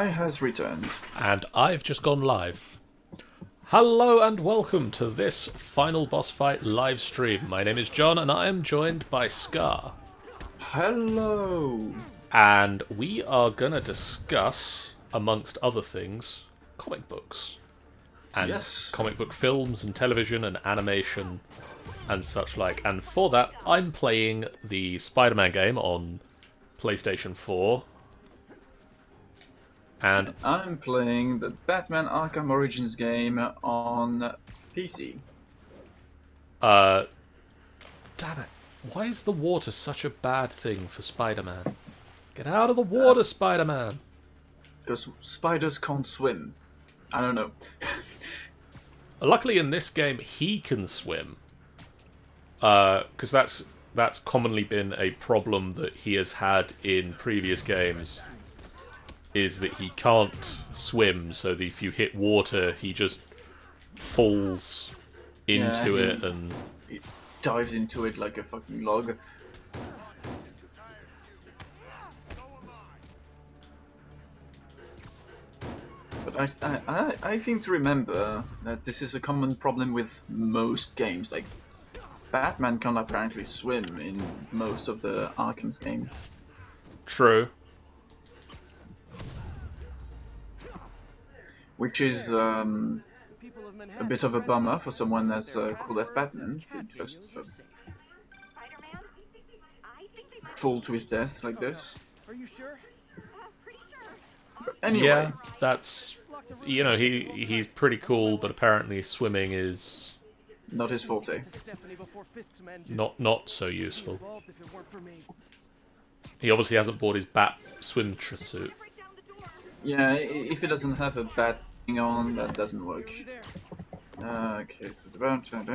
guy has returned. And I've just gone live. Hello and welcome to this final boss fight live stream. My name is John and I am joined by Scar. Hello! And we are gonna discuss, amongst other things, comic books. And Yes. comic book films and television and animation and such like. And for that, I'm playing the Spider-Man game on PlayStation 4. And I'm playing the Batman Arkham Origins game on PC. damn it. Why is the water such a bad thing for Spider-Man? Get out of the water, Spider-Man! Because spiders can't swim. I don't know. Luckily in this game, he can swim. Because that's commonly been a problem that he has had in previous games. Is that he can't swim, so that if you hit water, he just falls into it and... He dives into it like a fucking log. But I think to remember that this is a common problem with most games. Like, Batman can apparently swim in most of the Arkham games. True. Which is a bit of a bummer for someone as cool as Batman to just fall to his death like this. Are you sure? But anyway, Yeah, that's... You know, he's pretty cool, but apparently swimming is not his forte. not so useful. He obviously hasn't bought his bat swim suit. Yeah, if he doesn't have a bat thing on, that doesn't work. Okay, so the round turn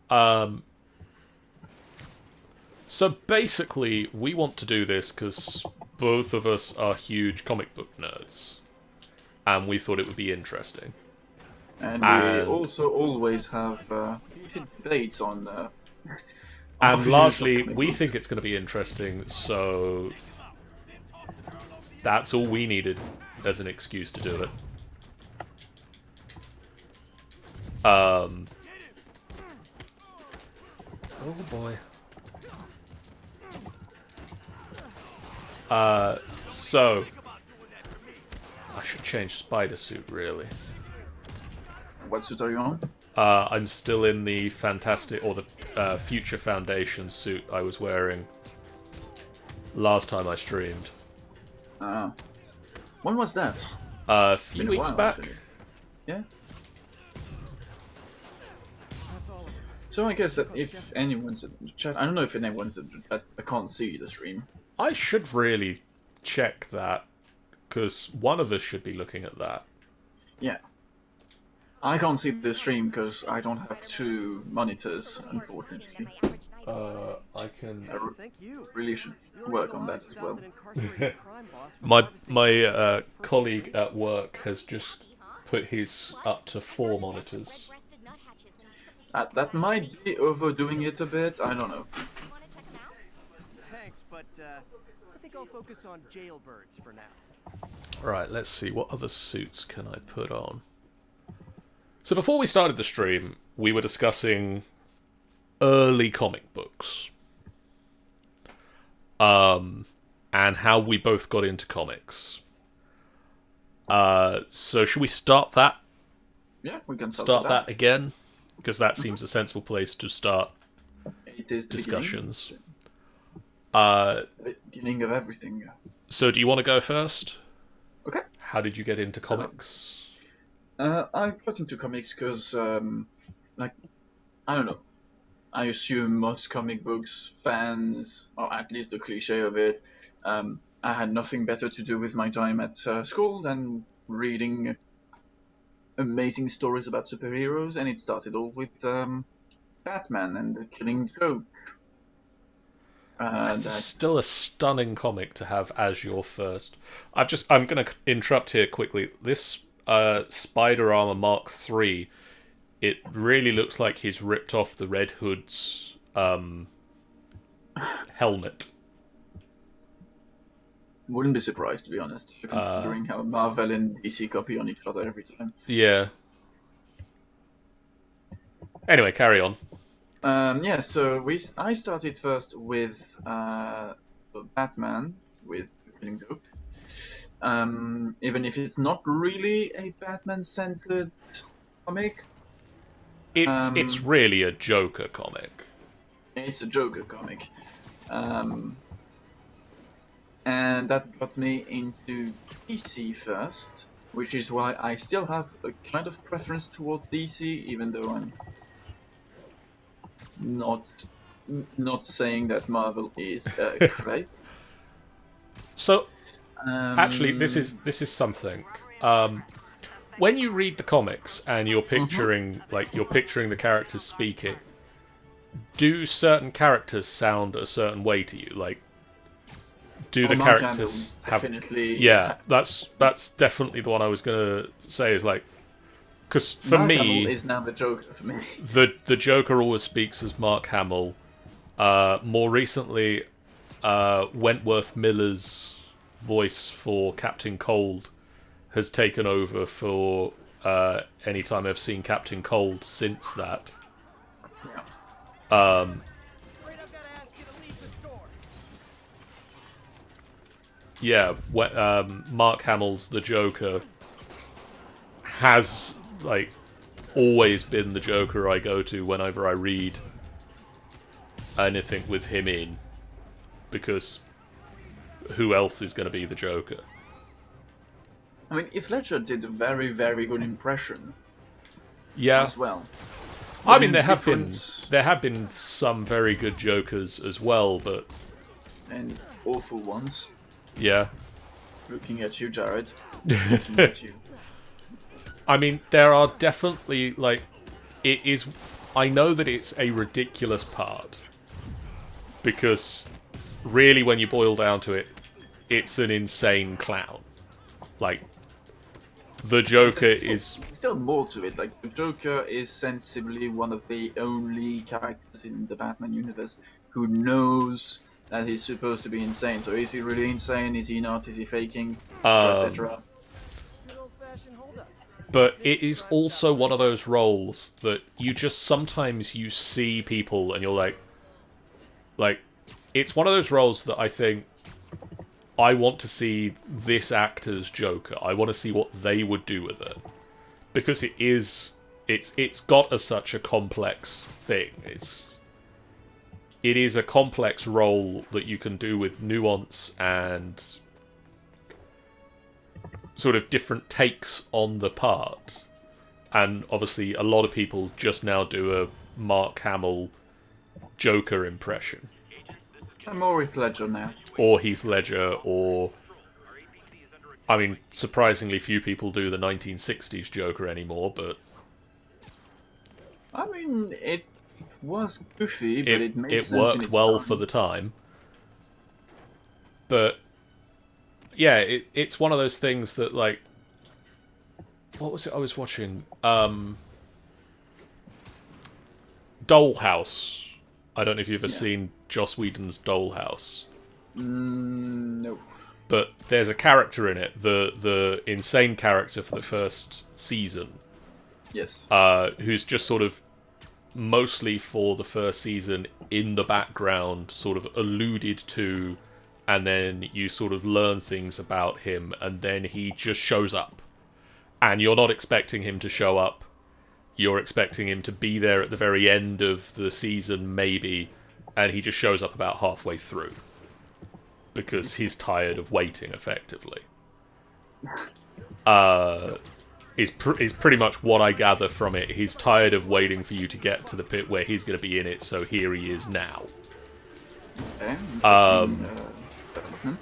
down. So basically, we want to do this because both of us are huge comic book nerds. And we thought it would be interesting. And we also always have heated debates on and views largely, of comic we books. think it's going to be interesting, so... That's all we needed as an excuse to do it. Oh boy. So... I should change spider suit, really. What suit are you on? I'm still in the Fantastic, or the Future Foundation suit I was wearing last time I streamed. When was that? A few Been a weeks while, back. actually. Yeah. So I guess that if anyone's in the chat, I don't know if anyone's in the chat, I can't see the stream. I should really check that, because one of us should be looking at that. Yeah. I can't see the stream because I don't have two monitors, unfortunately. I can... I really should work on that as well. My colleague at work has just put his up to 4 monitors. That might be overdoing it a bit, I don't know. Thanks, but I think I'll focus on jailbirds for now. Right, let's see, what other suits can I put on? So before we started the stream, we were discussing early comic books. And how we both got into comics. So should we start that? Yeah, we can Start that again? Because that seems a sensible place to start It is the discussions. beginning of everything. So do you want to go first? Okay. How did you get into comics? I got into comics because, like, I don't know. I assume most comic books fans, or at least the cliche of it, I had nothing better to do with my time at school than reading amazing stories about superheroes, and it started all with Batman and the Killing Joke. That's still a stunning comic to have as your first. I'm going to interrupt here quickly. This Spider Armor Mark III, it really looks like he's ripped off the Red Hood's helmet. Wouldn't be surprised, to be honest, considering how Marvel and DC copy on each other every time. Yeah. Anyway, carry on. Yeah, so I started first with Batman with The Killing Joke. Even if it's not really a Batman-centered comic, It's really a Joker comic. it's a Joker comic. And that got me into DC first, which is why I still have a kind of preference towards DC, even though I'm not saying that Marvel is great. So Um, actually, this is something. When you read the comics and you're picturing the characters speaking, do certain characters sound a certain way to you? Like, do the Mark characters Hamill have? definitely Yeah, that's definitely the one I was gonna say. Is like, because for Mark Hamill me, is now the Joker for me. the Joker always speaks as Mark Hamill. More recently, Wentworth Miller's voice for Captain Cold has taken over for any time I've seen Captain Cold since that. Yeah. Afraid I've got to ask you to leave the store. Yeah, Mark Hamill's the Joker has like always been the Joker I go to whenever I read anything with him in, because who else is going to be the Joker? I mean, Heath Ledger did a very, very good impression Yeah, as well. I mean In there have different been some very good Jokers as well, but and awful ones. yeah. Looking at you, Jared. Looking at you. I mean, there are definitely, like, it is... I know that it's a ridiculous part, because really, when you boil down to it, it's an insane clown. Like, the Joker is... Still more to it. Like, the Joker is sensibly one of the only characters in the Batman universe who knows that he's supposed to be insane. So is he really insane? Is he not? Is he faking? Etc. Good old-fashioned hold-up. But it is also one of those roles that you just sometimes you see people and you're like, it's one of those roles that I think I want to see this actor's Joker. I want to see what they would do with it, because it's got such a complex thing. It is a complex role that you can do with nuance and sort of different takes on the part. And obviously a lot of people just now do a Mark Hamill Joker impression. I'm more with Ledger now. Or Heath Ledger, or... I mean, surprisingly few people do the 1960s Joker anymore, but... I mean, it was goofy, but it made sense in worked its well time. for the time. But... yeah, it's one of those things that, like... what was it I was watching? Dollhouse. I don't know if you've ever seen Joss Whedon's Dollhouse. No. But there's a character in it, the insane character for the first season, Yes. who's just sort of mostly for the first season in the background, sort of alluded to, and then you sort of learn things about him, and then he just shows up. And you're not expecting him to show up. You're expecting him to be there at the very end of the season, maybe, and he just shows up about halfway through. Because he's tired of waiting, effectively. Is pretty much what I gather from it. He's tired of waiting for you to get to the bit where he's going to be in it, so here he is now. Okay. Development.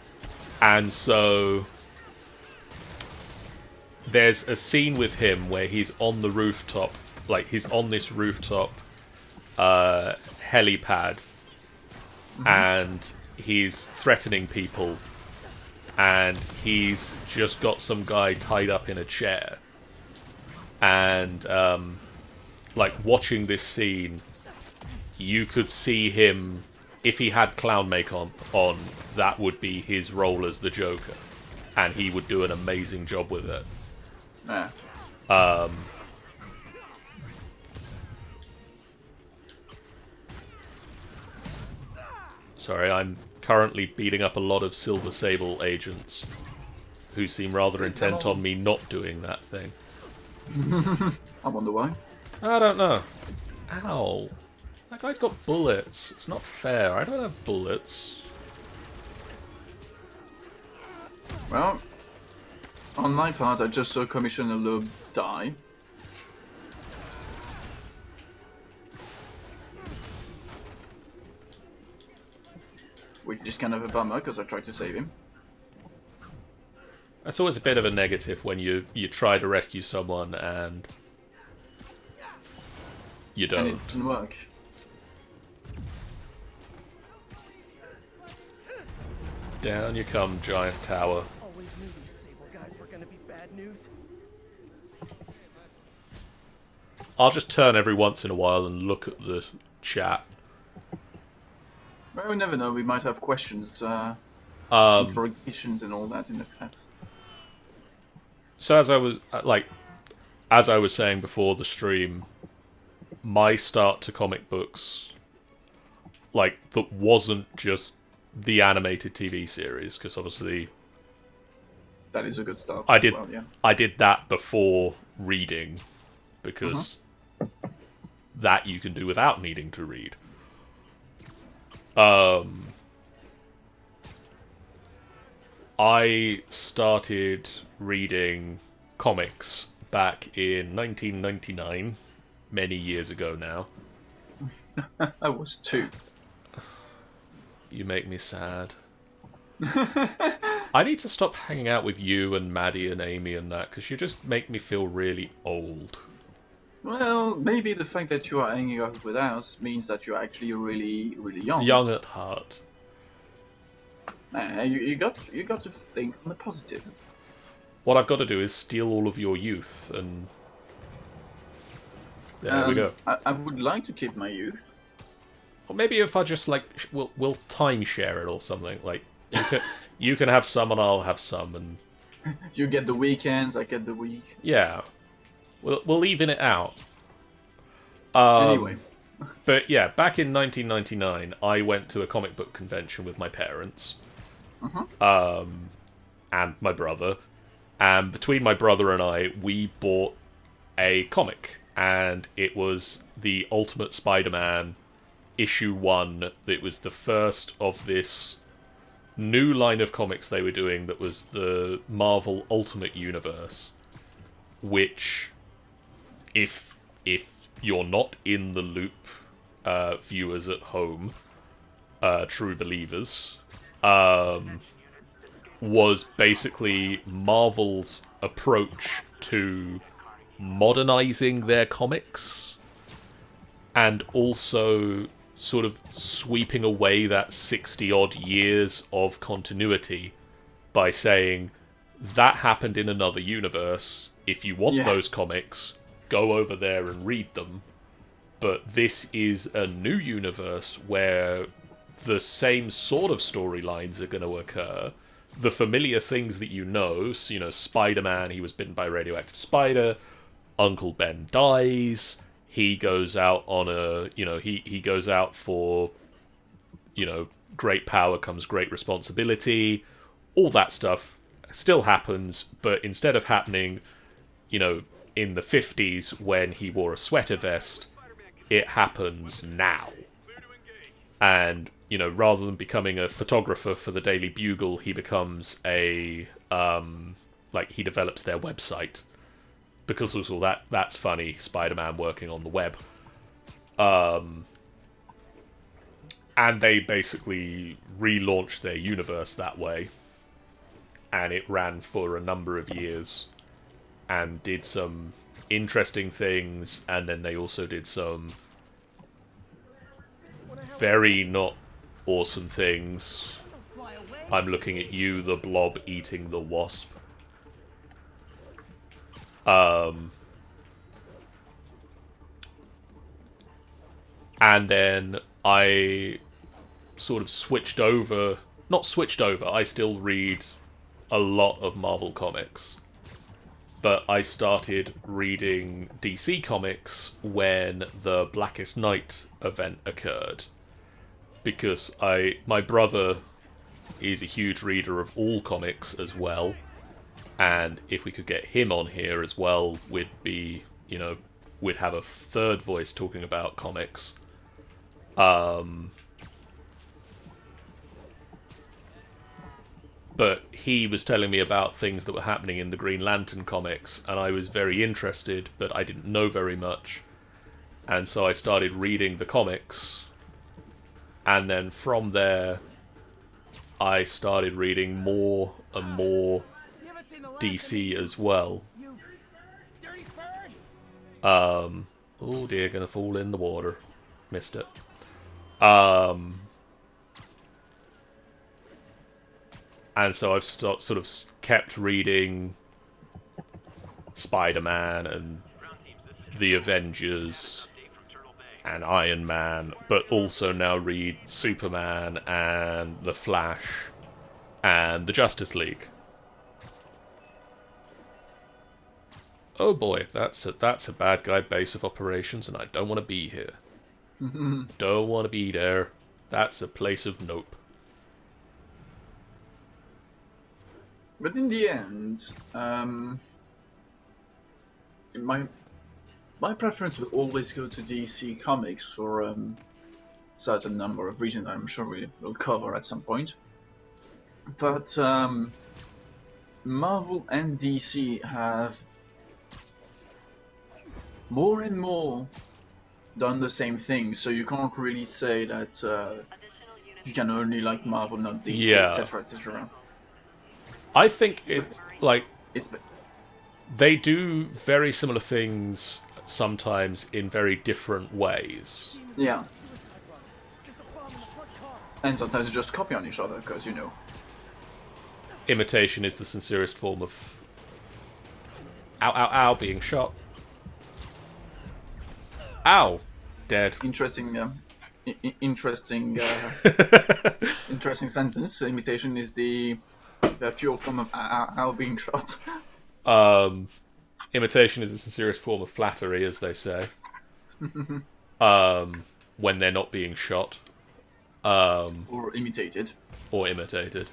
And so... there's a scene with him where he's on the rooftop, like, he's on this rooftop helipad, and he's threatening people, and he's just got some guy tied up in a chair. And, like, watching this scene, you could see him if he had clown makeup on, that would be his role as the Joker, and he would do an amazing job with it. Yeah. Sorry, I'm currently beating up a lot of Silver Sable agents who seem rather intent on me not doing that thing. I wonder why. I don't know. Ow. That guy's got bullets. It's not fair. I don't have bullets. Well, on my part, I just saw Commissioner Loeb die. Which is kind of a bummer, because I tried to save him. That's always a bit of a negative when you try to rescue someone and you And don't. it didn't work. Down you come, giant tower. Always knew these Sable guys were gonna be bad news. I'll just turn every once in a while and look at the chat. Well, we never know, we might have questions, interrogations and all that in the chat. So as I was saying before the stream, my start to comic books, that wasn't just the animated TV series, because obviously That is a good start. I as did well, yeah. I did that before reading, because that you can do without needing to read. I started reading comics back in 1999, many years ago now. I was 2. You make me sad. I need to stop hanging out with you and Maddie and Amy and that, because you just make me feel really old. Well, maybe the fact that you are hanging out with us means that you're actually really, really young. Young at heart. You got to think on the positive. What I've got to do is steal all of your youth, and there we go. I would like to keep my youth. Or maybe if I just we'll time share it or something. You can have some and I'll have some, and You get the weekends, I get the week. yeah, we'll even it out. Anyway. But yeah, back in 1999, I went to a comic book convention with my parents, and my brother. And between my brother and I, we bought a comic, and it was the Ultimate Spider-Man issue 1. It was the first of this new line of comics they were doing that was the Marvel Ultimate Universe, which, if you're not in the loop, viewers at home, true believers, was basically Marvel's approach to modernizing their comics, and also sort of sweeping away that 60-odd years of continuity by saying, that happened in another universe. If you want those comics, go over there and read them. But this is a new universe where the same sort of storylines are going to occur. The familiar things that you know, so, Spider-Man, he was bitten by a radioactive spider. Uncle Ben dies. He goes out on a, he goes out for, great power comes great responsibility. All that stuff still happens, but instead of happening, in the 50s when he wore a sweater vest, it happens now. And, rather than becoming a photographer for the Daily Bugle, he becomes he develops their website. Because also that's funny, Spider-Man working on the web. And they basically relaunched their universe that way. And it ran for a number of years. And did some interesting things. And then they also did some very not awesome things. I'm looking at you, the blob eating the wasp. And then I sort of switched over. Not switched over. I still read a lot of Marvel comics, but I started reading DC comics when the Blackest Night event occurred, because my brother is a huge reader of all comics as well, and if we could get him on here as well, we'd be, we'd have a third voice talking about comics. But he was telling me about things that were happening in the Green Lantern comics, and I was very interested, but I didn't know very much. And so I started reading the comics, and then from there, I started reading more and more DC as well. Oh dear, gonna fall in the water. Missed it. And so I've sort of kept reading Spider-Man and the Avengers and Iron Man, but also now read Superman and The Flash and the Justice League. Oh boy, that's a bad guy base of operations, and I don't want to be here. Don't want to be there. That's a place of nope. But in the end, my preference would always go to DC Comics for a certain number of reasons I'm sure we will cover at some point. But Marvel and DC have more and more done the same thing, so you can't really say that you can only like Marvel, not DC, Yeah. etc., etc. I think It's they do very similar things sometimes in very different ways. yeah, and sometimes you just copy on each other because Imitation is the sincerest form of ow ow ow being shot. Ow, dead. interesting. Interesting sentence. Imitation is the pure form of being shot. Imitation is the sincerest form of flattery, as they say. When they're not being shot. Or imitated. Or imitated.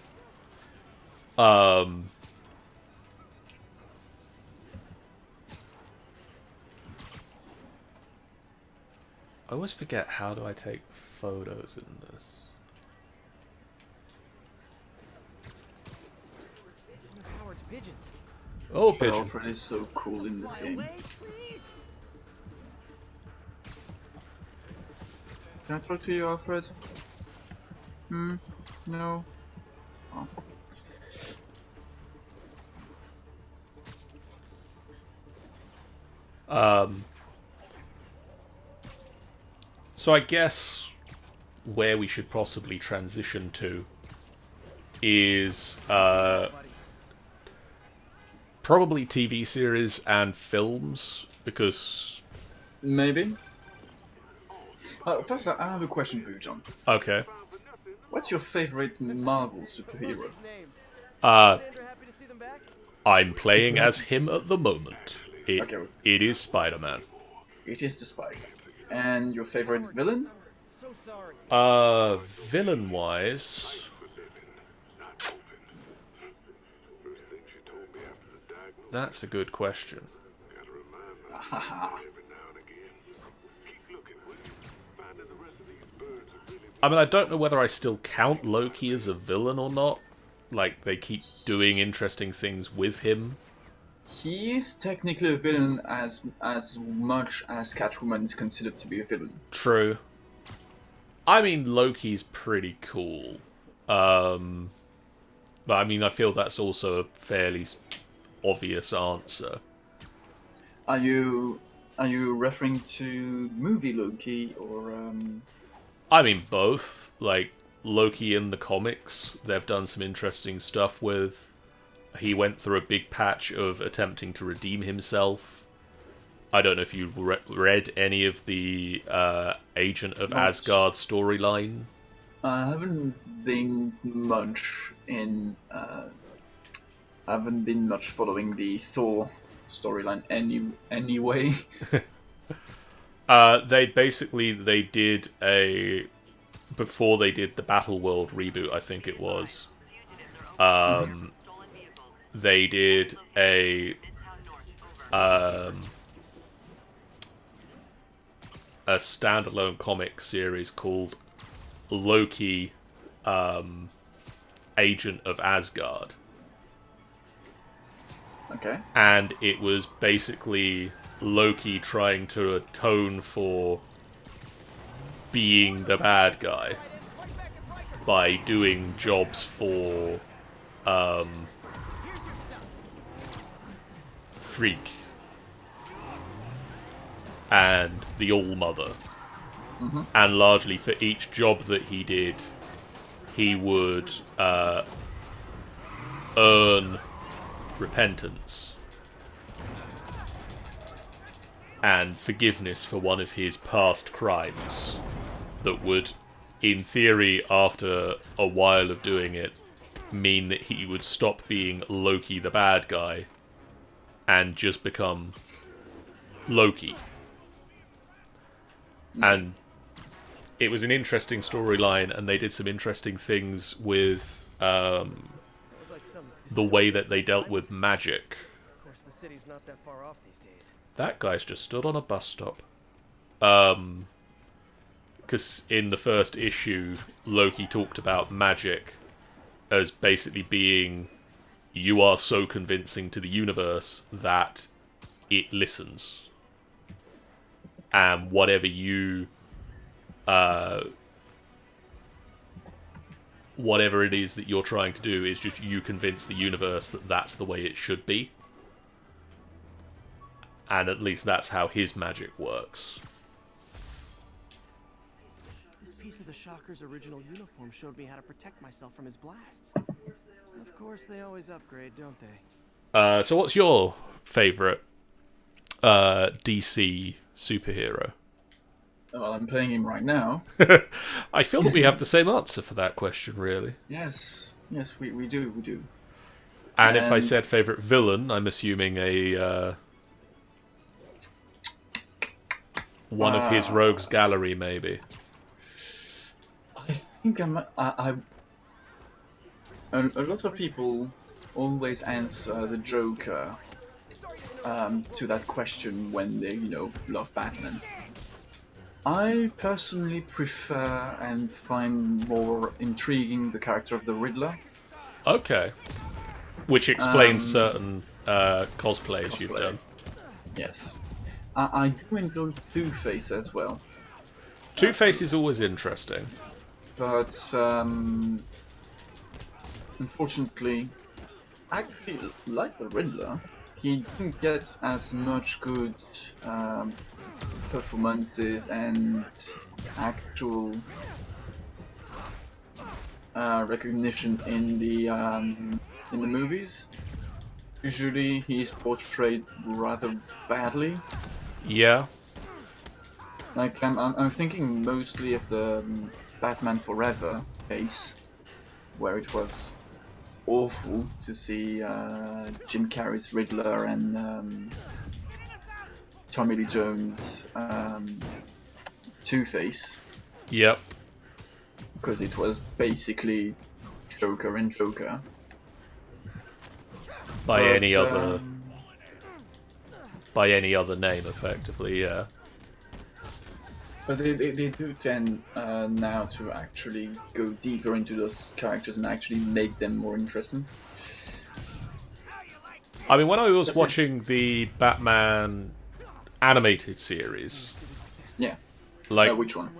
I always forget, how do I take photos in this? Howard's pigeons. Oh, But pigeon. Alfred is so cool in the Fly game. away, please. Can I talk to you, Alfred? No. Oh. So I guess where we should possibly transition to is probably TV series and films, because... Maybe. First, I have a question for you, John. Okay. What's your favorite Marvel superhero? Names. Uh, Sandra, happy to see them back? I'm playing as him at the moment. Okay. It is Spider-Man. It is the Spider. And your favorite villain? So sorry. Villain-wise... That's a good question. I mean, I don't know whether I still count Loki as a villain or not. Like, they keep doing interesting things with him. He is technically a villain as much as Catwoman is considered to be a villain. True. I mean, Loki's pretty cool. But I mean, I feel that's also a fairly obvious answer. Are you referring to movie Loki or I mean, both. Like, Loki in the comics, they've done some interesting stuff with. He went through a big patch of attempting to redeem himself. I don't know if you've read any of the Agent of Not- Asgard storyline. I haven't been much in. I haven't been much following the Thor storyline anyway. They did a before they did the Battle World reboot, I think it was. They did a standalone comic series called Loki, Agent of Asgard, Okay. and it was basically Loki trying to atone for being the bad guy by doing jobs for Freak and the All-Mother. And largely for each job that he did, he would earn repentance and forgiveness for one of his past crimes that would, in theory, after a while of doing it, mean that he would stop being Loki the bad guy and just become Loki. And it was an interesting storyline, and they did some interesting things with the way that they dealt with magic. Of course, the city's not that far off these days. That guy's just stood on a bus stop. Because in the first issue, Loki talked about magic as basically being, you are so convincing to the universe that it listens. And whatever you... whatever it is that you're trying to do is just you convince the universe that that's the way it should be. And at least that's how his magic works. This piece of the Shocker's original uniform showed me how to protect myself from his blasts. Of course, they always upgrade, don't they? So what's your favourite DC superhero? Well, I'm playing him right now. I feel that we have the same answer for that question, really. Yes, we do. And if I said favourite villain, I'm assuming a one of his rogues gallery, maybe. I think a lot of people always answer the Joker to that question when they, love Batman. I personally prefer and find more intriguing the character of the Riddler. Okay. Which explains certain cosplays you've done. Yes. I do enjoy Two-Face as well. Two-Face is always interesting. But, unfortunately, I actually like the Riddler. He didn't get as much good performances and actual recognition in the movies. Usually, he's portrayed rather badly. Yeah. Like I'm thinking mostly of the Batman Forever case, where it was awful to see Jim Carrey's Riddler and Tommy Lee Jones' Two-Face. Yep. Because it was basically Joker and Joker. By any other name, effectively, yeah. But they do tend now to actually go deeper into those characters and actually make them more interesting. I mean, when I was watching the Batman animated series, Yeah. like Which one?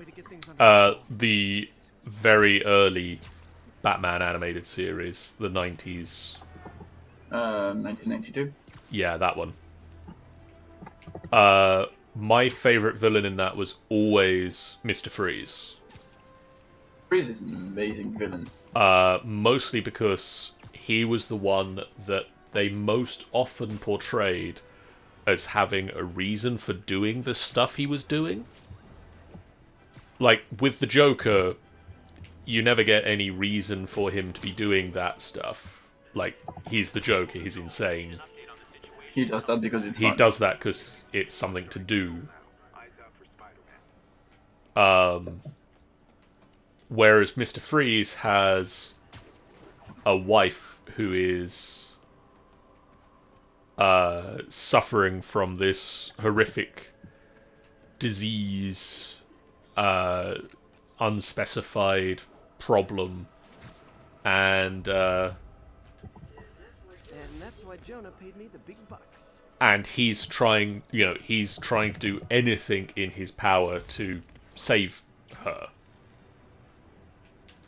the very early Batman animated series, the 90s. 1992. Yeah, that one. My favourite villain in that was always Mr. Freeze. Freeze is an amazing villain. Mostly because he was the one that they most often portrayed as having a reason for doing the stuff he was doing. Like, with the Joker, you never get any reason for him to be doing that stuff. Like, he's the Joker, he's insane. He does that because it's He fun. does that because it's something to do. Whereas Mr. Freeze has a wife who is suffering from this horrific disease, unspecified problem, and that's why Jonah paid me the big bucks. and he's trying, he's trying to do anything in his power to save her.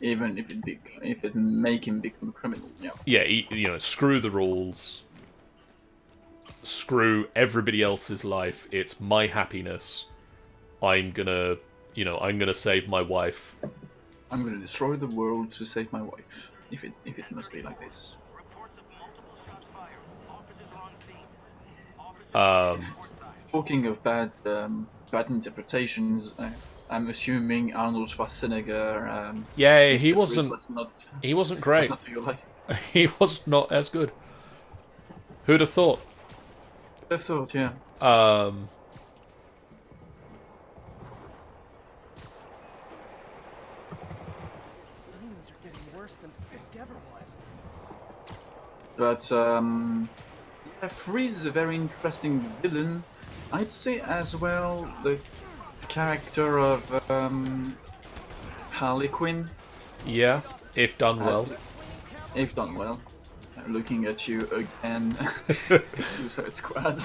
Even if it make him become a criminal, yeah. Yeah, screw the rules. Screw everybody else's life. It's my happiness. I'm gonna save my wife. I'm gonna destroy the world to save my wife. If it must be like this. Talking of bad interpretations, I'm assuming Arnold Schwarzenegger. Yeah, Mr. he Freeze wasn't. was not He wasn't was great. not to your life. He was not as good. Who'd have thought? I thought, yeah. Demons are getting worse than Fisk ever was. But yeah, Freeze is a very interesting villain. I'd say as well the character of Harley Quinn, Yeah, if done well. if done well. Looking at you again, Suicide Squad.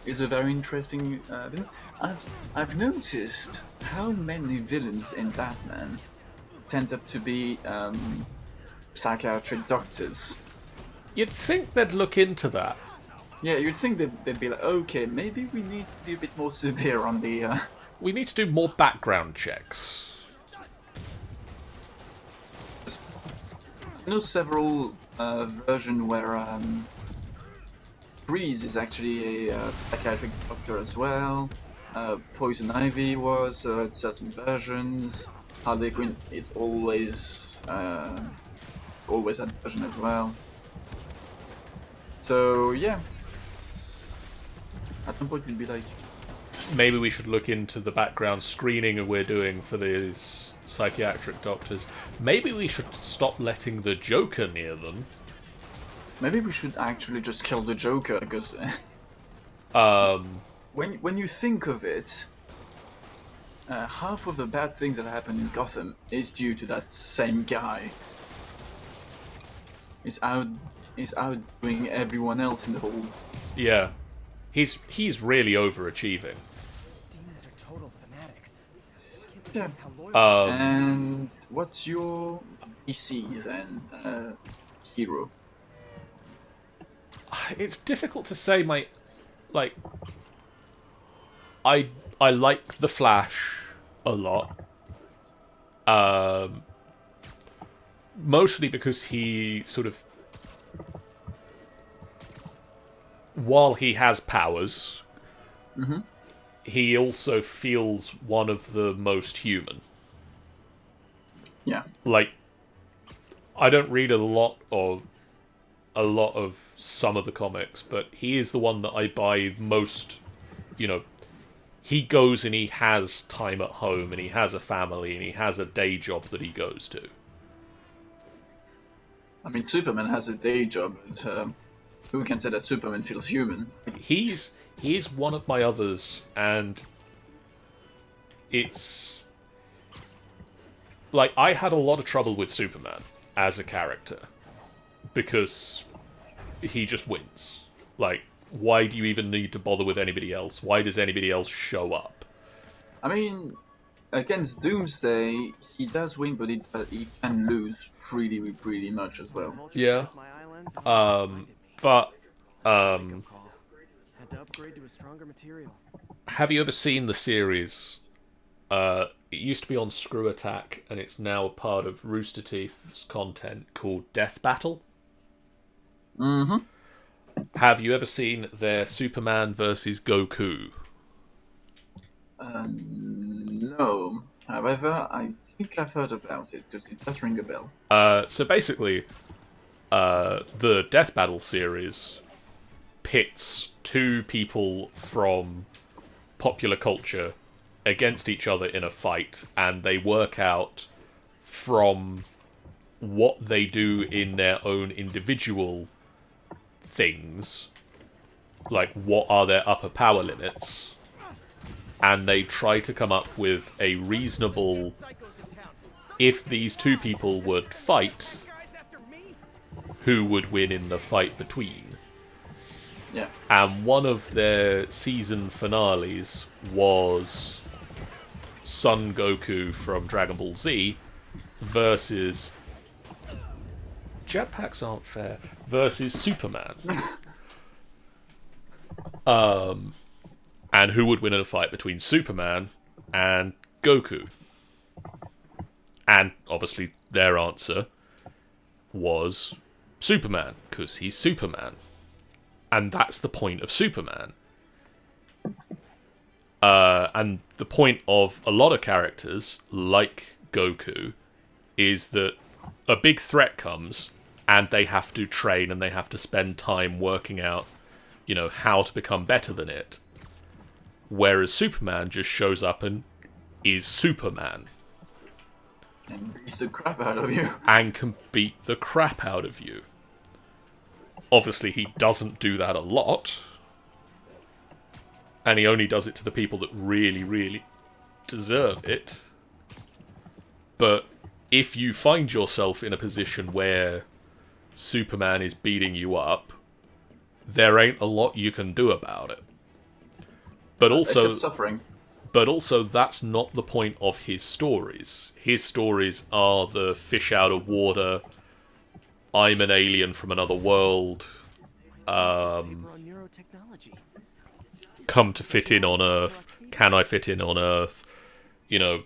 It's a very interesting villain. I've noticed how many villains in Batman tend up to be psychiatric doctors. You'd think they'd look into that. Yeah, you'd think they'd be like, okay, maybe we need to be a bit more severe on the. We need to do more background checks. I know several versions where Breeze is actually a psychiatric doctor as well. Poison Ivy was certain versions. Harley Quinn, it's always that version as well. So yeah, at some point you'd be like, Maybe we should look into the background screening we're doing for these psychiatric doctors. Maybe we should stop letting the Joker near them. maybe we should actually just kill the Joker because when you think of it, half of the bad things that happen in Gotham is due to that same guy. It's outdoing everyone else in the whole. Yeah. He's really overachieving. Demons are total fanatics. Yeah. How loyal And what's your DC then, hero? It's difficult to say I like the Flash a lot. Mostly because he sort of, while he has powers, he also feels one of the most human. Yeah. Like, I don't read a lot of some of the comics, but he is the one that I buy most. He goes and he has time at home, and he has a family, and he has a day job that he goes to. I mean, Superman has a day job, but who can say that Superman feels human? He's one of my others, and it's like I had a lot of trouble with Superman as a character because he just wins. Like, why do you even need to bother with anybody else? Why does anybody else show up? I mean, against Doomsday, he does win, but he can lose pretty much as well. Yeah. my islands and But wake-up call. Had to upgrade to a stronger material. have you ever seen the series? It used to be on Screw Attack, and it's now a part of Rooster Teeth's content called Death Battle. Mm-hmm. Have you ever seen their Superman versus Goku? No, However, I think I've heard about it, because it does ring a bell. So basically, the Death Battle series pits two people from popular culture against each other in a fight, and they work out from what they do in their own individual things, like what are their upper power limits, and they try to come up with a reasonable, if these two people would fight, who would win in the fight between. Yeah. And one of their season finales was Son Goku from Dragon Ball Z versus... Jetpacks aren't fair. Versus Superman. And who would win in a fight between Superman and Goku? And obviously their answer was Superman, because he's Superman. And that's the point of Superman. And the point of a lot of characters, like Goku, is that a big threat comes, and they have to train and they have to spend time working out, you know, how to become better than it. Whereas Superman just shows up and is Superman. And beats the crap out of you. And can beat the crap out of you. Obviously, he doesn't do that a lot. And he only does it to the people that really, really deserve it. But if you find yourself in a position where Superman is beating you up, there ain't a lot you can do about it. But also, suffering. But also, that's not the point of his stories. His stories are the fish out of water, I'm an alien from another world, come to fit in on Earth, can I fit in on Earth, you know,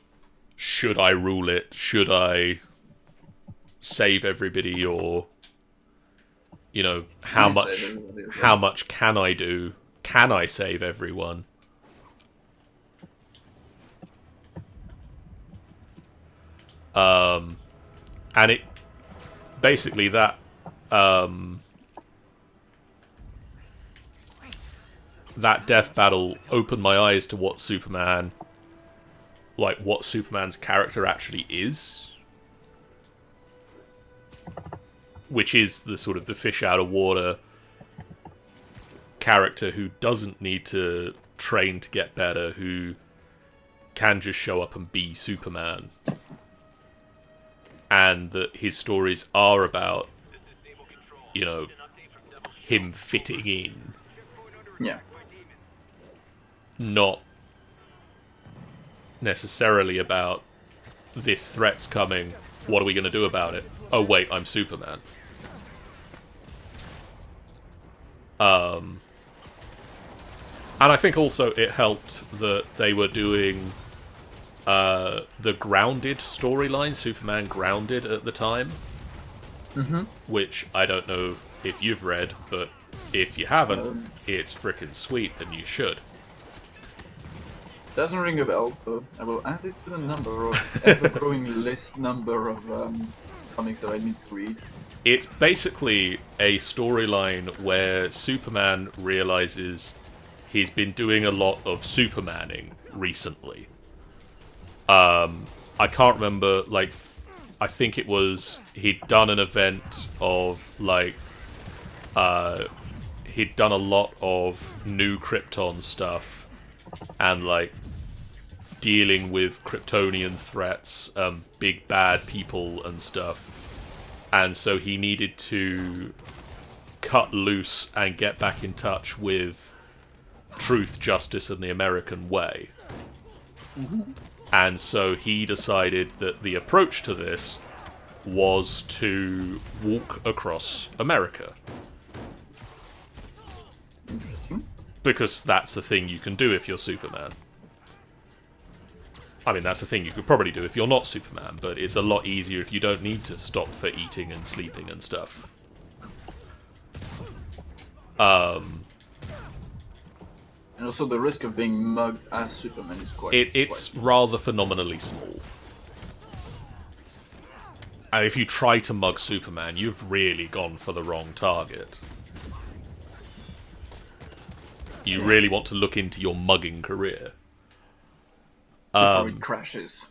should I rule it, should I save everybody, or, you know, how much can I do, can I save everyone? And it basically that that death battle opened my eyes to what Superman's character actually is, which is the sort of the fish out of water character who doesn't need to train to get better, who can just show up and be Superman. And that his stories are about, you know, him fitting in. Yeah. Not necessarily about, this threat's coming, what are we going to do about it? Oh wait, I'm Superman. And I think also it helped that they were doing the Grounded storyline, Superman Grounded at the time. Mm-hmm. Which I don't know if you've read, but if you haven't, it's frickin' sweet and you should. Doesn't ring a bell, but I will add it to the ever-growing list number of comics that I need to read. It's basically a storyline where Superman realizes he's been doing a lot of Supermaning recently. I can't remember, like, I think it was, he'd done an event of, like, he'd done a lot of new Krypton stuff, and, like, dealing with Kryptonian threats, big bad people and stuff, and so he needed to cut loose and get back in touch with truth, justice, and the American way. Mm-hmm. And so he decided that the approach to this was to walk across America. Interesting. Because that's the thing you can do if you're Superman. I mean, that's the thing you could probably do if you're not Superman, but it's a lot easier if you don't need to stop for eating and sleeping and stuff. And also the risk of being mugged as Superman is It's quite rather phenomenally small. And if you try to mug Superman, you've really gone for the wrong target. You really want to look into your mugging career. before it crashes.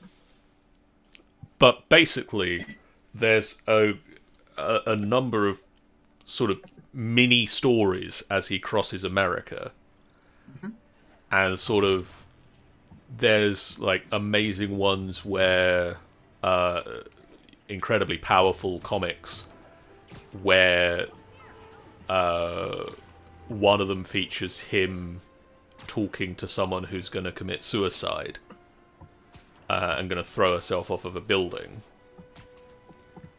But basically, there's a number of sort of mini stories as he crosses America. And sort of there's like amazing ones where incredibly powerful comics where one of them features him talking to someone who's going to commit suicide and going to throw herself off of a building.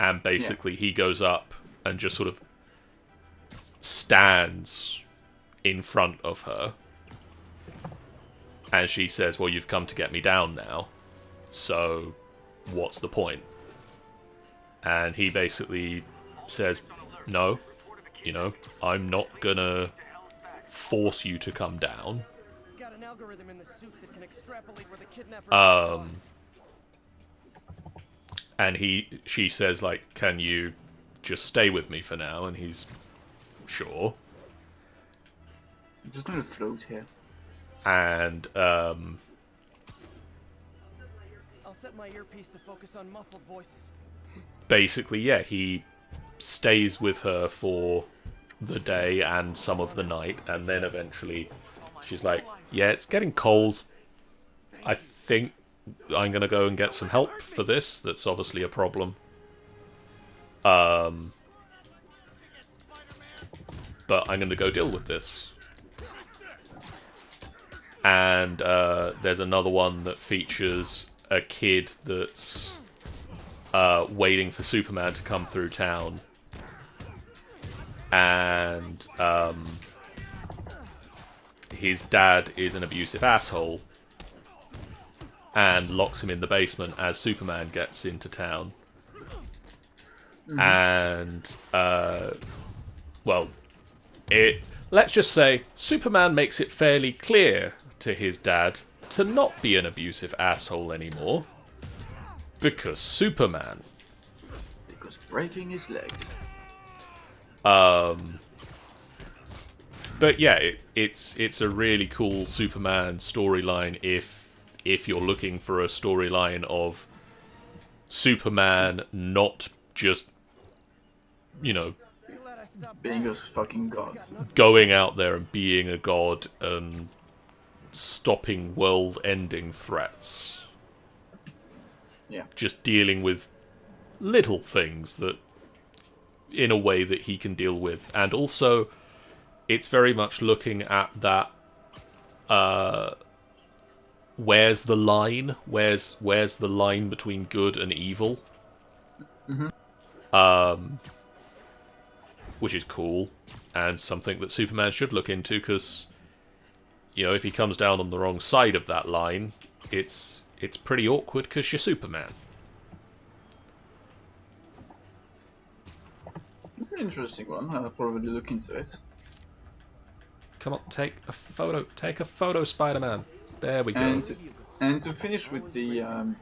And basically he goes up and just sort of stands in front of her. And she says, well, you've come to get me down now. So what's the point? And he basically says, no, you know, I'm not gonna force you to come down. Got an algorithm in the suit that can extrapolate where the kidnapper And she says, like, can you just stay with me for now? And he's, sure. I'm just gonna float here. And, I'll set my earpiece to focus on muffled voices. basically, yeah, he stays with her for the day and some of the night, and then eventually she's like, yeah, it's getting cold. I think I'm gonna go and get some help for this. That's obviously a problem. But I'm gonna go deal with this. And there's another one that features a kid that's waiting for Superman to come through town. And his dad is an abusive asshole and locks him in the basement as Superman gets into town. And, well, let's just say Superman makes it fairly clear to his dad to not be an abusive asshole anymore. Because Superman. Because breaking his legs. But yeah, it's a really cool Superman storyline if you're looking for a storyline of Superman not just, you know, Being a fucking god. going out there and being a god and stopping world-ending threats. Yeah. Just dealing with little things that, in a way that he can deal with. And also, it's very much looking at that, where's the line? Where's the line between good and evil? Which is cool, and something that Superman should look into, because, you know, if he comes down on the wrong side of that line, it's pretty awkward, because you're Superman. An interesting one. I'll probably look into it. Come on, take a photo. Take a photo, Spider-Man. There we go. And to finish with the Even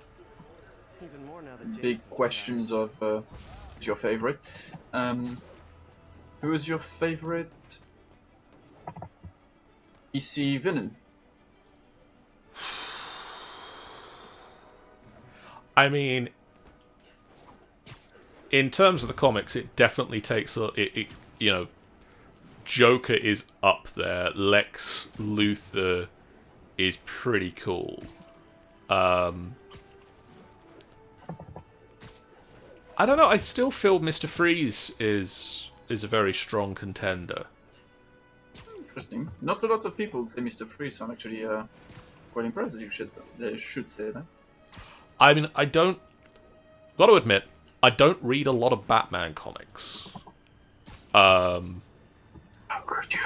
more now that big Jameson's questions of who's your favorite. Who is your favorite EC villain? I mean, in terms of the comics, it definitely takes you know, Joker is up there. Lex Luthor is pretty cool. I don't know. I still feel Mr. Freeze is a very strong contender. Interesting. Not a lot of people say Mr. Freeze. I'm actually quite impressed. You should say that. I mean, I don't... Got to admit, I don't read a lot of Batman comics. How could you?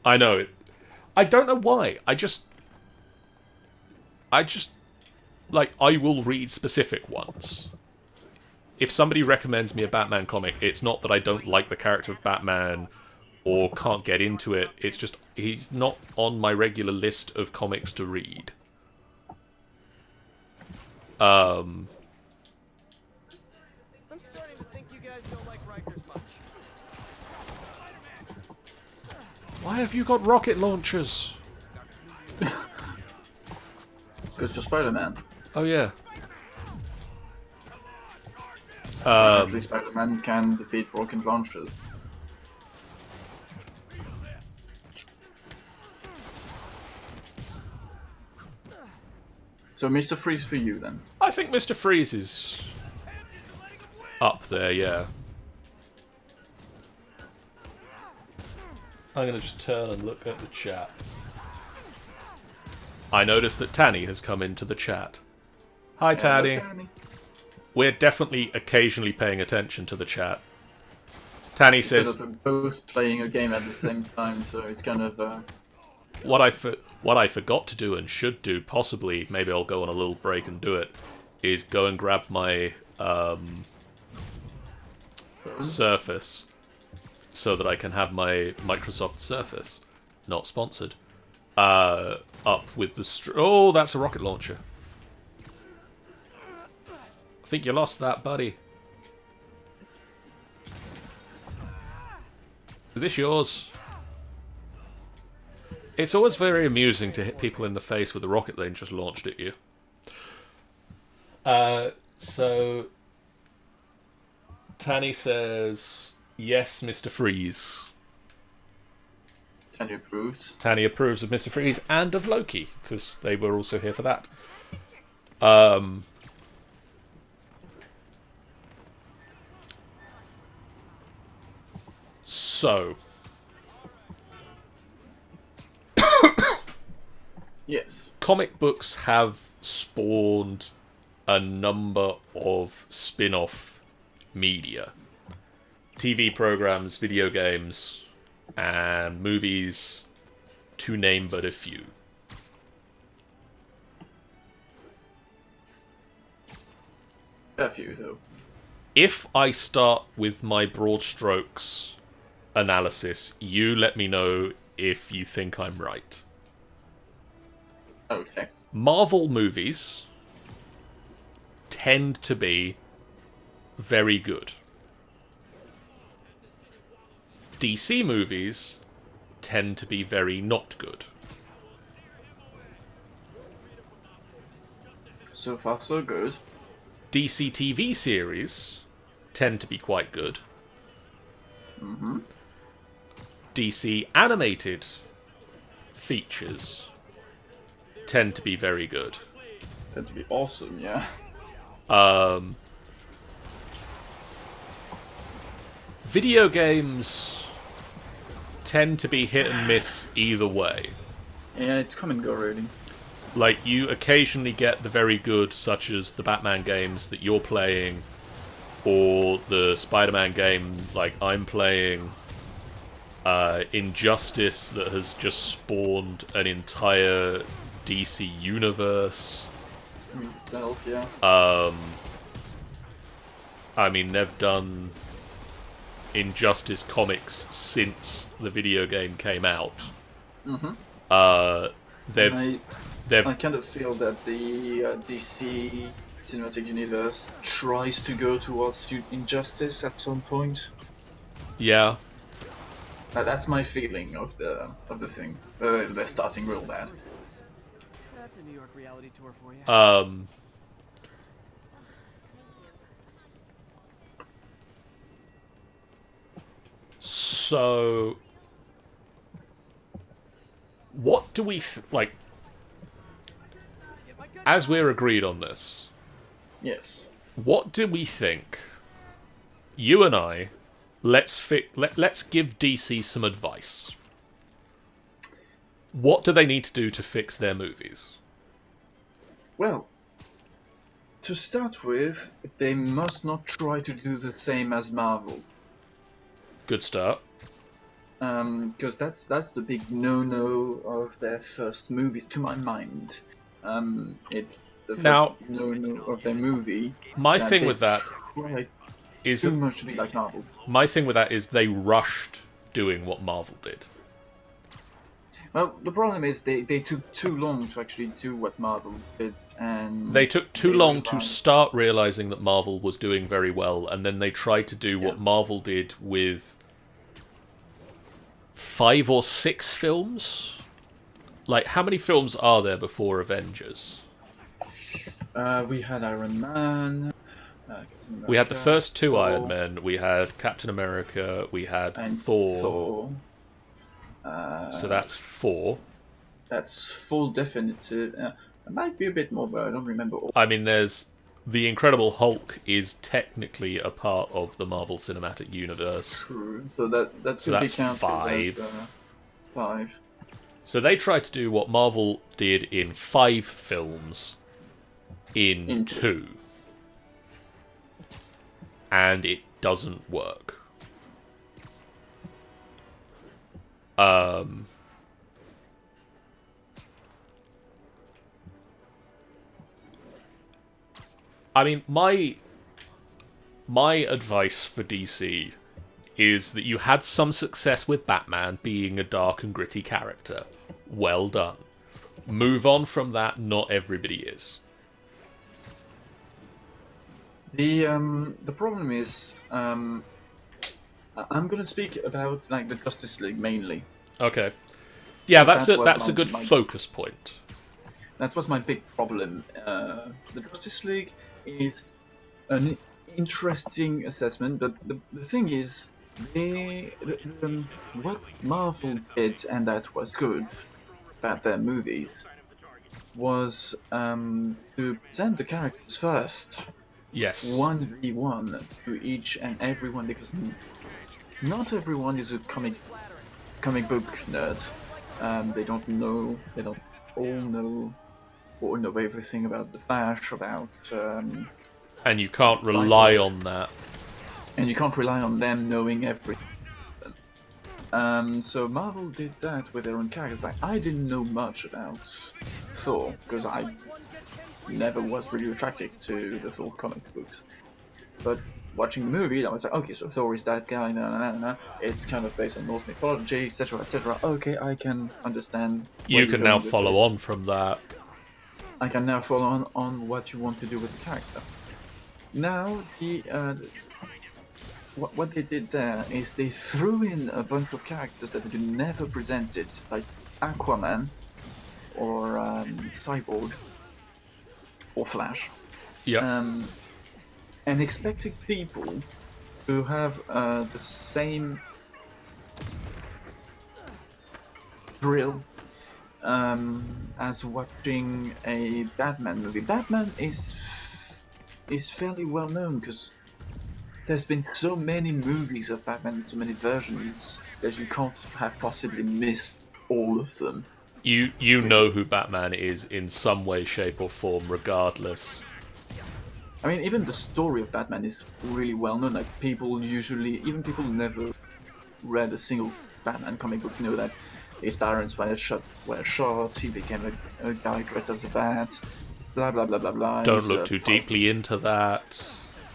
I know it. I don't know why. I just like, I will read specific ones. If somebody recommends me a Batman comic, it's not that I don't like the character of Batman or can't get into it. It's just he's not on my regular list of comics to read. I'm starting to think you guys don't like Rikers much. Why have you got rocket launchers? Because you're Spider-Man. Oh yeah. Apparently Spider-Man can defeat rocket launchers. So Mr. Freeze for you then. I think Mr. Freeze is up there, yeah. I'm going to just turn and look at the chat. I noticed that Tanny has come into the chat. Hi, Tanny. Hello, Tanny. We're definitely occasionally paying attention to the chat. Tanny says... Because we're both playing a game at the same time, so it's kind of... What I forgot to do and should do, possibly, maybe I'll go on a little break and do it, is go and grab my Surface so that I can have my Microsoft Surface, not sponsored, up with the... Oh, that's a rocket launcher. I think you lost that, buddy. Is this yours? It's always very amusing to hit people in the face with a rocket they just launched at you. So... Tanny says, yes, Mr. Freeze. Tanny approves. Tanny approves of Mr. Freeze and of Loki, because they were also here for that. So... Yes. Comic books have spawned a number of spin-off media. TV programs, video games, and movies, to name but a few. A few, though. If I start with my broad strokes analysis, you let me know if you think I'm right. Okay. Marvel movies tend to be very good. DC movies tend to be very not good. So far, so good. DC TV series tend to be quite good. Mm-hmm. DC animated features tend to be very good. Tend to be awesome, yeah. Video games tend to be hit and miss either way. Yeah, it's come and go, really. Like, you occasionally get the very good, such as the Batman games that you're playing, or the Spider-Man game like I'm playing, Injustice that has just spawned an entire DC universe. Itself, yeah. I mean, they've done Injustice comics since the video game came out. Mm-hmm. They've I kind of feel that the DC cinematic universe tries to go towards Injustice at some point. yeah. That's my feeling of the thing. They're starting real bad. That's a New York reality tour for you. So, what do we like? As we're agreed on this, Yes. what do we think? You and I, let's give DC some advice. What do they need to do to fix their movies? Well, to start with, they must not try to do the same as Marvel. Good start. Because that's the big no-no of their first movie, to my mind. It's the first no-no of their movie. My thing with that is too much to be like Marvel. my thing with that is they rushed doing what Marvel did. Well, the problem is they took too long to actually do what Marvel did, They and took too they long to realized. start realizing that Marvel was doing very well, and then they tried to do Yeah. what Marvel did with 5 or 6 films. Like, how many films are there before Avengers? We had Iron Man, Captain We had the America, first 2 Iron Thor, Men. We had Captain America. We had and Thor. Thor. So Uh, that's 4. that's full definitive. It might be a bit more, but I don't remember all. I mean, there's the Incredible Hulk is technically a part of the Marvel Cinematic Universe. True. So that So could be that's counted as 5. 5. So they tried to do what Marvel did in 5 films in Into. 2, and it doesn't work. Um, I mean, my advice for DC is that you had some success with Batman being a dark and gritty character. Well done. Move on from that. Not everybody is. The problem is I'm gonna speak about like the Justice League mainly. Okay. Yeah, 'Cause that's a good focus point. that was my big problem. The Justice League is an interesting assessment, but the thing is, what Marvel did, and that was good about their movies, was to present the characters first, Yes. 1v1 to each and everyone, because not everyone is a comic book nerd. They don't all know or know everything about the Flash, about And you can't rely Cyborg, on that. and you can't rely on them knowing everything. So Marvel did that with their own characters. Like, I didn't know much about Thor because I never was really attracted to the Thor comic books. But watching the movie, I was like, okay, so Thor is that guy, it's kind of based on Norse mythology, etc., etc. Okay, I can understand where You you're can now going with follow this. on from that. I can now follow on what you want to do with the character. Now, what they did there is they threw in a bunch of characters that had been never presented, like Aquaman or Cyborg or Flash, Yep. um, and expected people to have the same thrill as watching a Batman movie. Batman is fairly well known because there's been so many movies of Batman, so many versions that you can't have possibly missed all of them. You know who Batman is in some way, shape, or form, regardless. I mean, even the story of Batman is really well known. Like, people usually, even people who never read a single Batman comic book, know that his parents were shot. He became a guy dressed as a bat. Blah blah blah blah blah. Don't look too deeply into that.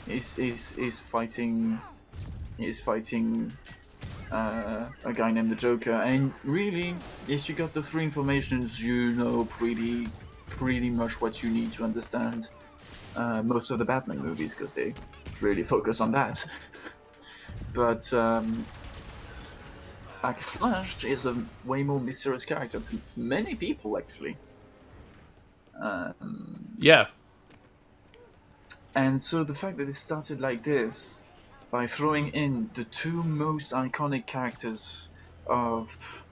He's fighting. He's fighting a guy named the Joker, and really, if you got the 3 informations, you know pretty much what you need to understand most of the Batman movies, because they really focus on that. But like, Flash is a way more mysterious character. Many people actually. Yeah. And so the fact that it started like this, by throwing in the 2 most iconic characters of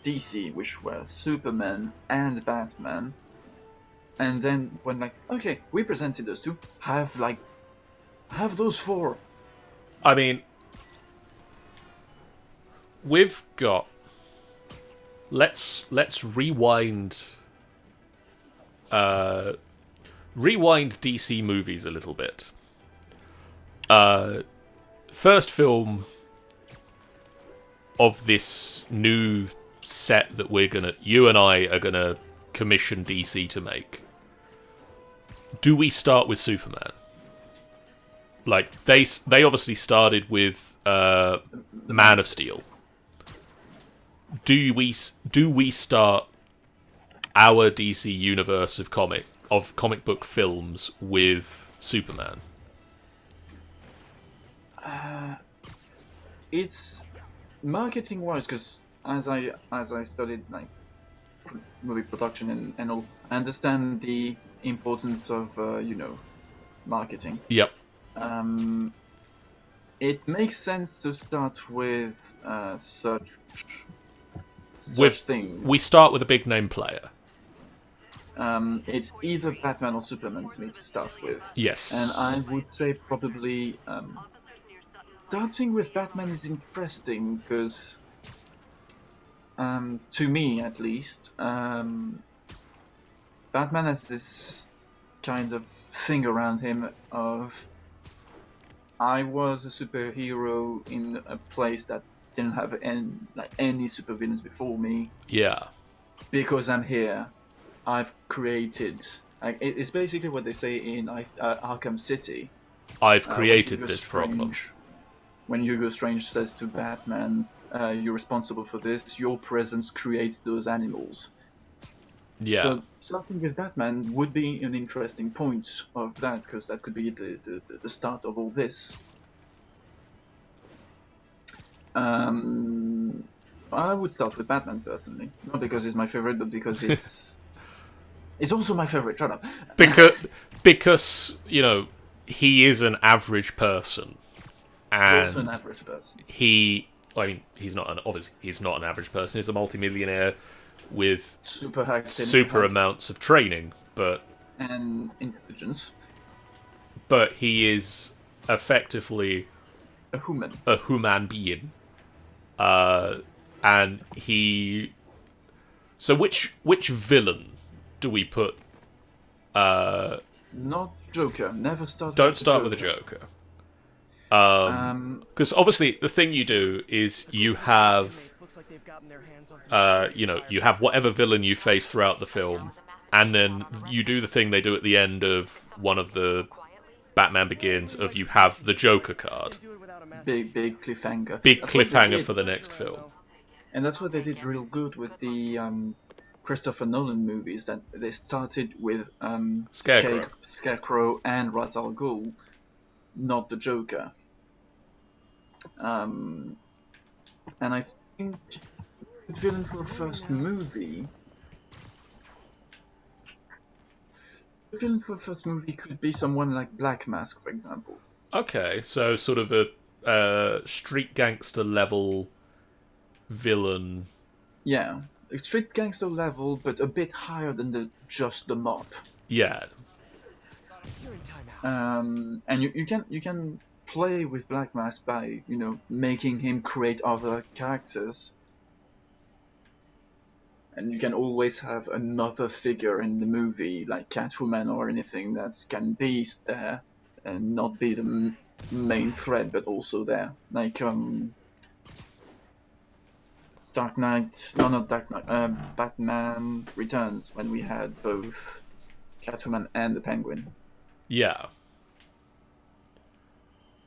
DC, which were Superman and Batman, and then when, like, okay, we presented those 2, have those 4. I mean, we've got. Let's rewind. Rewind DC movies a little bit. First film of this new set that you and I are gonna commission DC to make. Do we start with Superman? Like, they obviously started with Man of Steel. do we start our DC universe of comic book films with Superman? It's marketing wise, because as I studied like movie production and all, I understand the importance of marketing. Yep. It makes sense to start with such things. We start with a big name player. It's either Batman or Superman to me to start with. Yes. And I would say probably starting with Batman is interesting because, to me at least, Batman has this kind of thing around him of, I was a superhero in a place that didn't have any supervillains before me. Yeah. Because I'm here, I've created. It's basically what they say in Arkham City. I've created this problem. When Hugo Strange says to Batman, "You're responsible for this. Your presence creates those animals." Yeah. So starting with Batman would be an interesting point of that, because that could be the start of all this. I would start with Batman personally, not because it's my favorite, but because it's also my favorite. Shut up. because he is an average person, and He's also an average person. he's not an average person. He's a multimillionaire with super amounts of training, and intelligence. But he is effectively a human being. And he. So which villain do we put? Not Joker. Never start. Don't start with a Joker. Because obviously the thing you do is you have, you have whatever villain you face throughout the film, and then you do the thing they do at the end of one of the Batman Begins of you have the Joker card. Big cliffhanger. Big cliffhanger for the next film. And that's what they did real good with the Christopher Nolan movies. That they started with Scarecrow and Ra's al Ghul, not the Joker. And I think the villain for the first movie. The villain for the first movie could be someone like Black Mask, for example. Okay, so sort of a street gangster level villain. Yeah, a street gangster level, but a bit higher than just the mob. Yeah. And you can play with Black Mask by making him create other characters, and you can always have another figure in the movie like Catwoman or anything that can be there and not be the main threat, but also there, like Dark Knight. No, not Dark Knight. Batman Returns, when we had both Catwoman and the Penguin. Yeah.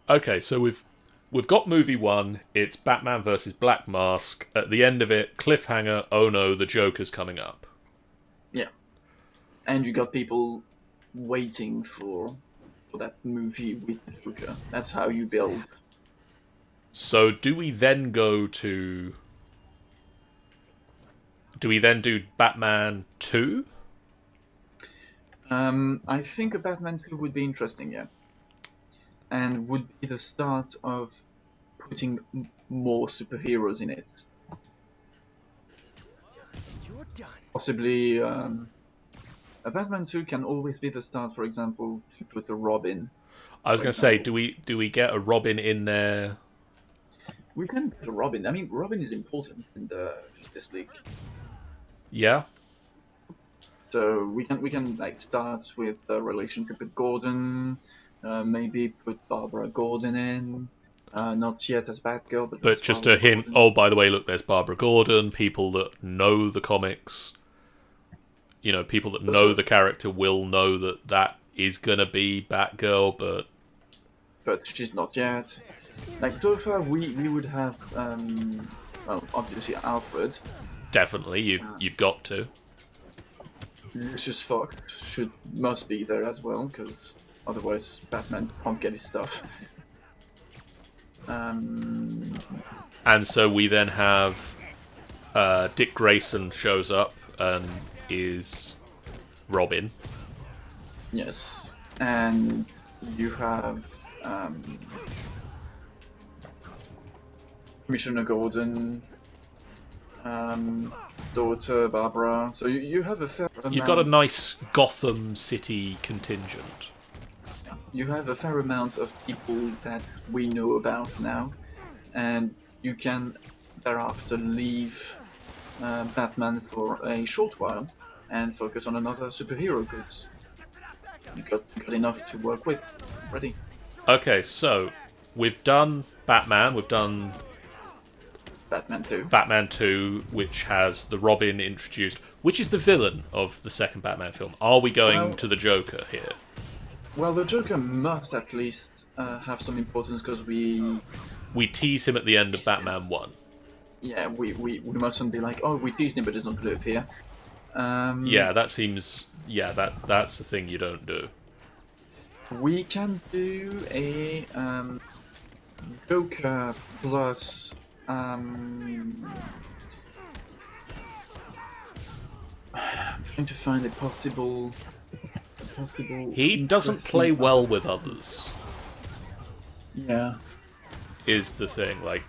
Okay, so we've got movie one. It's Batman versus Black Mask. At the end of it, cliffhanger. Oh no, the Joker's coming up. Yeah, and you got people waiting for that movie with the Joker. That's how you build. So do we then go to? Do we then do Batman 2? I think a Batman 2 would be interesting, yeah. And would be the start of putting more superheroes in it. Possibly, a Batman 2 can always be the start, for example, to put a Robin. I was going to say, do we get a Robin in there? We can put a Robin. I mean, Robin is important in the Justice League. Yeah. So we can like start with a relationship with Gordon, maybe put Barbara Gordon in, not yet as Batgirl, but just Barbara a hint. Gordon. Oh, by the way, look, there's Barbara Gordon. People that know the comics, people that know the character will know that is gonna be Batgirl, but she's not yet. Like so far, we would have well, obviously Alfred. Definitely, you've got to. Lucius Fox must be there as well, because otherwise Batman can't get his stuff. And so we then have Dick Grayson shows up and is Robin. Yes, and you have Commissioner Gordon, daughter Barbara. So you have a fair amount. You've got a nice Gotham City contingent. You have a fair amount of people that we know about now, and you can thereafter leave Batman for a short while and focus on another superhero because you got enough to work with already. Okay, so we've done Batman, we've done Batman 2. Batman 2, which has the Robin introduced, which is the villain of the second Batman film. Are we going to the Joker here? Well, the Joker must at least have some importance because we tease him at the end of Batman 1. Yeah, we mustn't be like, oh, we teased him, but he's not going to appear. Yeah, that seems... Yeah, that's the thing you don't do. We can do a Joker plus... I'm trying to find a possible... He doesn't play well with others. Yeah. Is the thing, like...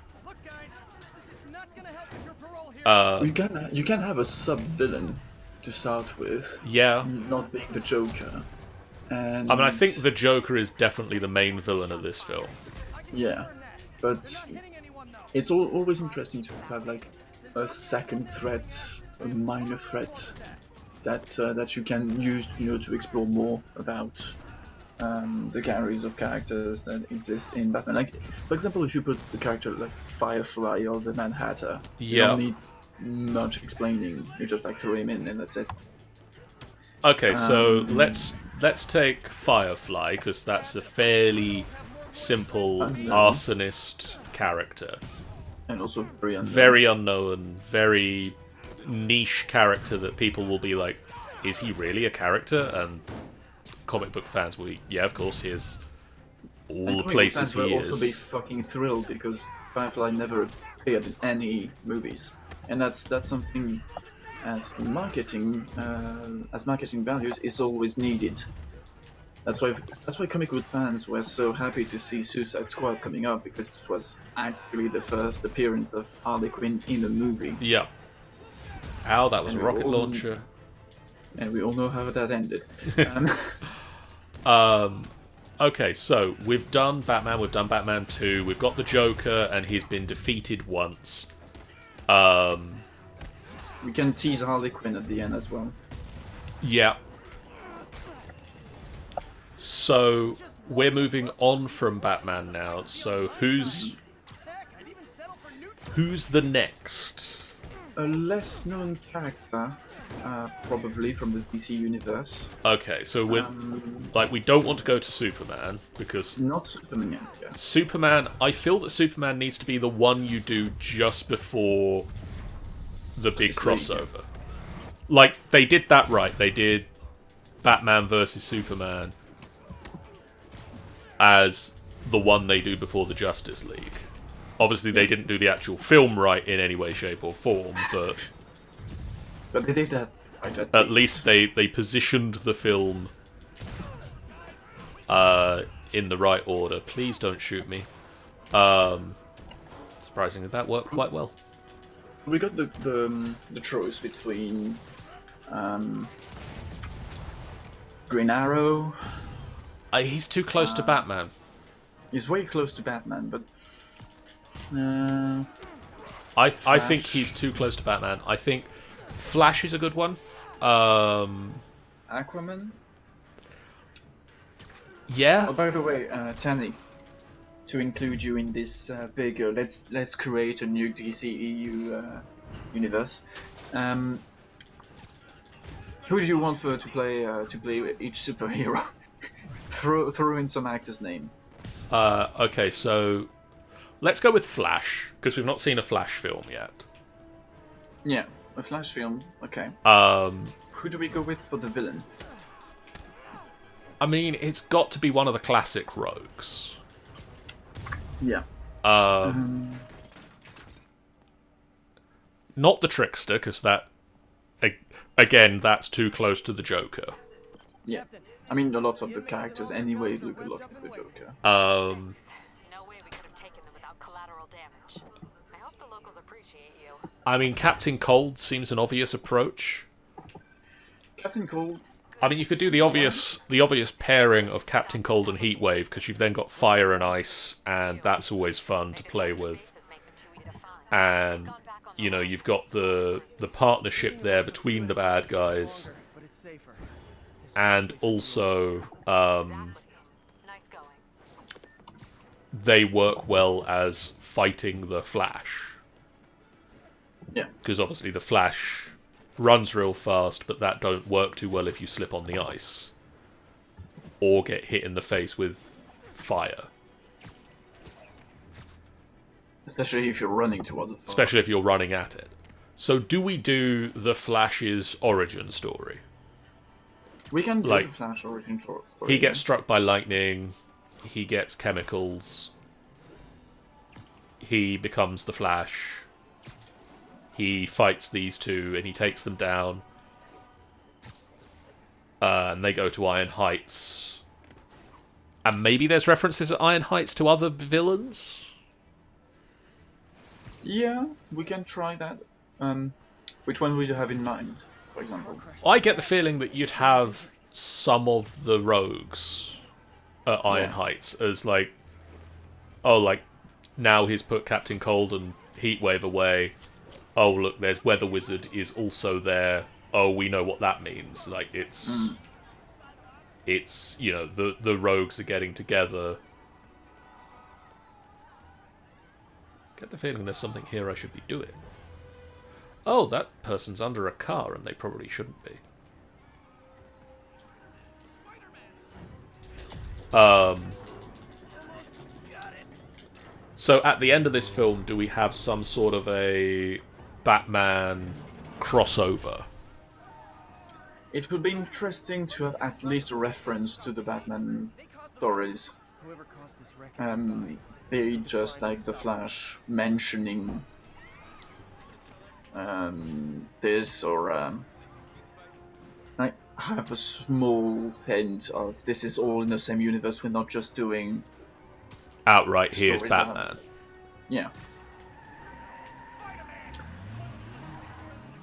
You can have a sub-villain to start with. Yeah. Not being the Joker. And I mean, I think the Joker is definitely the main villain of this film. Yeah, but it's always interesting to have like a second threat, a minor threat that you can use, to explore more about the galleries of characters that exist in Batman. Like, for example, if you put a character like Firefly or the Mad Hatter, you don't need much explaining. You just like throw him in and that's it. Okay, so let's take Firefly, because that's a fairly simple arsonist character. And also very unknown. Very unknown, very niche character that people will be like, is he really a character? And comic book fans will be, yeah, of course he is. All the places he is. Will also be fucking thrilled because Firefly never appeared in any movies. And that's something as marketing values is always needed. That's why comic book fans were so happy to see Suicide Squad coming up, because it was actually the first appearance of Harley Quinn in a movie. Yeah. Ow, that was a rocket launcher. And we all know how that ended. Okay, so we've done Batman, we've done Batman 2, we've got the Joker, and he's been defeated once. We can tease Harley Quinn at the end as well. Yeah. So we're moving on from Batman now. So who's the next? A less known character, probably from the DC universe. Okay, so we don't want to go to Superman because not Superman yet. Yeah. Superman. I feel that Superman needs to be the one you do just before the big crossover. Like, they did that right. They did Batman versus Superman as the one they do before the Justice League. Obviously, they didn't do the actual film right in any way, shape, or form, but they did that right. At least they positioned the film in the right order. Please don't shoot me. Surprisingly, that worked quite well. We got the choice between Green Arrow. He's too close to Batman. He's way close to Batman, but I think he's too close to Batman. I think Flash is a good one. Aquaman. Yeah. Oh, by the way, Tanny, to include you in this bigger, let's create a new DCEU universe. Who do you want to play each superhero? throw in some actor's name. Okay, so Let's go with Flash, because we've not seen a Flash film yet. Yeah, a Flash film. Okay. Who do we go with for the villain? I mean, it's got to be one of the classic rogues. Yeah. Not the Trickster, because that... Again, that's too close to the Joker. Yeah. I mean, a lot of the characters anyway look a lot like the Joker. No way we could have taken them without collateral damage. I hope the locals appreciate you. I mean, Captain Cold seems an obvious approach. Captain Cold. I mean, you could do the obvious pairing of Captain Cold and Heatwave, because you've then got Fire and Ice, and that's always fun to play with. And, you know, you've got the partnership there between the bad guys. But it's safer. And also, Nice going. they work well as fighting the Flash. Yeah. Because obviously the Flash runs real fast, but that don't work too well if you slip on the ice. Or get hit in the face with fire. Especially if you're running toward the fire. Especially if you're running at it. So do we do the Flash's origin story? We can do Like, the Flash origin story. He gets struck by lightning, he gets chemicals, he becomes the Flash, he fights these two and he takes them down, and they go to Iron Heights. And maybe there's references at Iron Heights to other villains? Yeah, we can try that. Which one would you have in mind, for example? I get the feeling that you'd have some of the rogues at Iron Heights as like, oh, like, now he's put Captain Cold and Heatwave away. Oh, look, there's Weather Wizard is also there. Oh, we know what that means. Like, it's, you know, the rogues are getting together. Get the feeling there's something here I should be doing. Oh, that person's under a car, and they probably shouldn't be. So at the end of this film, do we have some sort of a Batman crossover? It would be interesting to have at least a reference to the Batman stories. Whoever caused this wreck Be just like the Flash mentioning this, or like have a small hint of this is all in the same universe. We're not just doing Outright, here's stories Batman. yeah.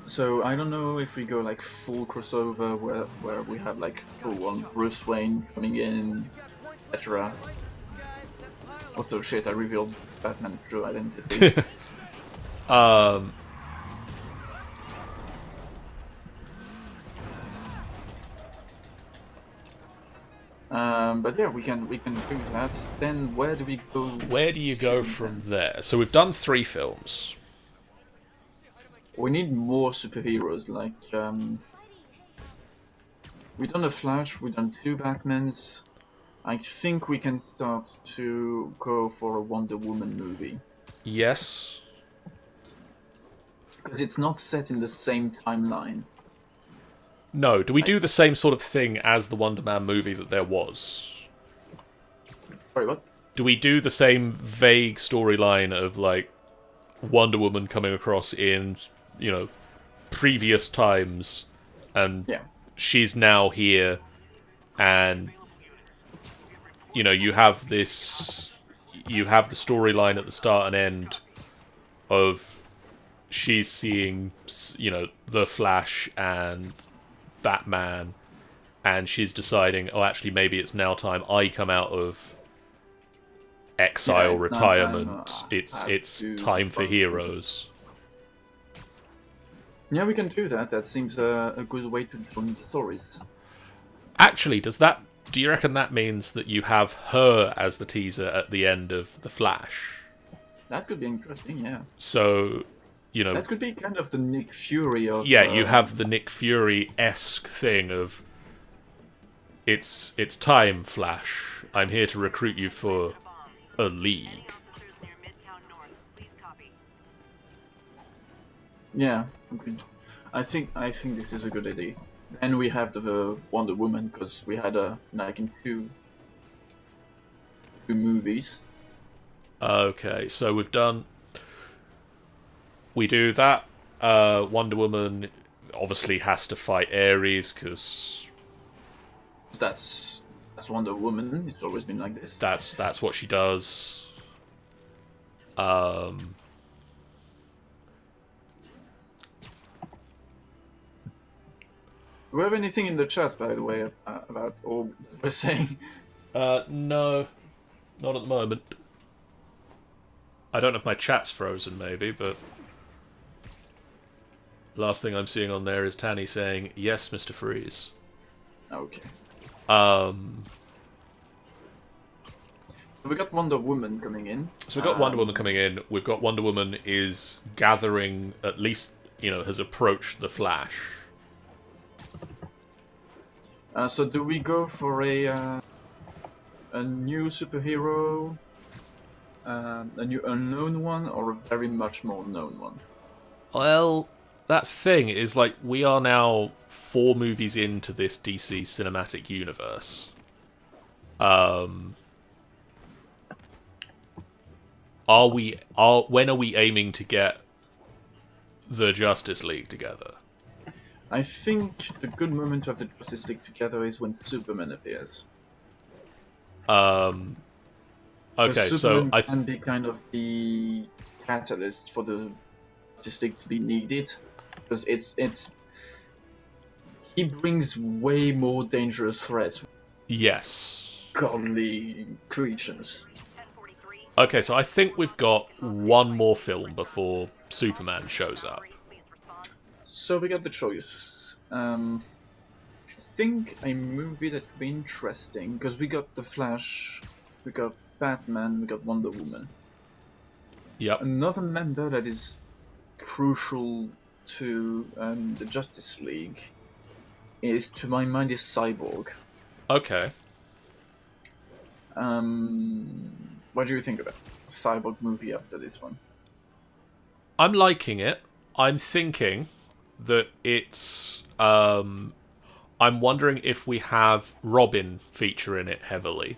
So I don't know if we go like full crossover where we have like full on Bruce Wayne coming in, etc. Oh shit! I revealed Batman's true identity. But yeah, we can do that. Then where do we go? Where do you go from there? So we've done 3 films. We need more superheroes. Like we've done a Flash, we've done 2 Batmans. I think we can start to go for a Wonder Woman movie. Yes. Because it's not set in the same timeline. No, do we do the same sort of thing as the Wonder Man movie that there was? Sorry, what? Do we do the same vague storyline of, like, Wonder Woman coming across in, you know, previous times, and she's now here, and, you know, you have the storyline at the start and end of she's seeing, you know, the Flash and Batman, and she's deciding, oh, actually, maybe it's now time I come out of exile, retirement. It's time for heroes. Yeah, we can do that. That seems a good way to tell the stories. Actually, do you reckon that means that you have her as the teaser at the end of The Flash? That could be interesting, yeah. So, you know, that could be kind of the Nick Fury of... Yeah, you have the Nick Fury-esque thing of, it's time, Flash. I'm here to recruit you for a league. Yeah, agreed. I think this is a good idea. Then we have the Wonder Woman because we had a like in two movies. Okay, so we do that. Wonder Woman obviously has to fight Ares because That's Wonder Woman. It's always been like this. that's what she does. Um, Do we have anything in the chat, by the way, about all that we're saying? no, not at the moment. I don't know if my chat's frozen, maybe, but last thing I'm seeing on there is Tanny saying, "Yes, Mr. Freeze." Okay. Um, So we got Wonder Woman coming in. so we've got Wonder Woman coming in. We've got Wonder Woman is gathering, at least, has approached the Flash. So do we go for a new superhero, a new unknown one, or a very much more known one? Well, that's the thing, is like, we are now 4 movies into this DC cinematic universe. When are we aiming to get the Justice League together? I think the good moment to have the Justice League together is when Superman appears. Okay, Because so Superman can be kind of the catalyst for the Justice League to be needed, because he brings way more dangerous threats, yes. godly creatures. Okay, so I think we've got one more film before Superman shows up. So we got the choice. I think a movie that could be interesting, because we got The Flash, we got Batman, we got Wonder Woman. Yep. Another member that is crucial to the Justice League is, to my mind, is Cyborg. Okay. What do you think about Cyborg movie after this one? I'm liking it. I'm thinking that it's... I'm wondering if we have Robin feature in it heavily.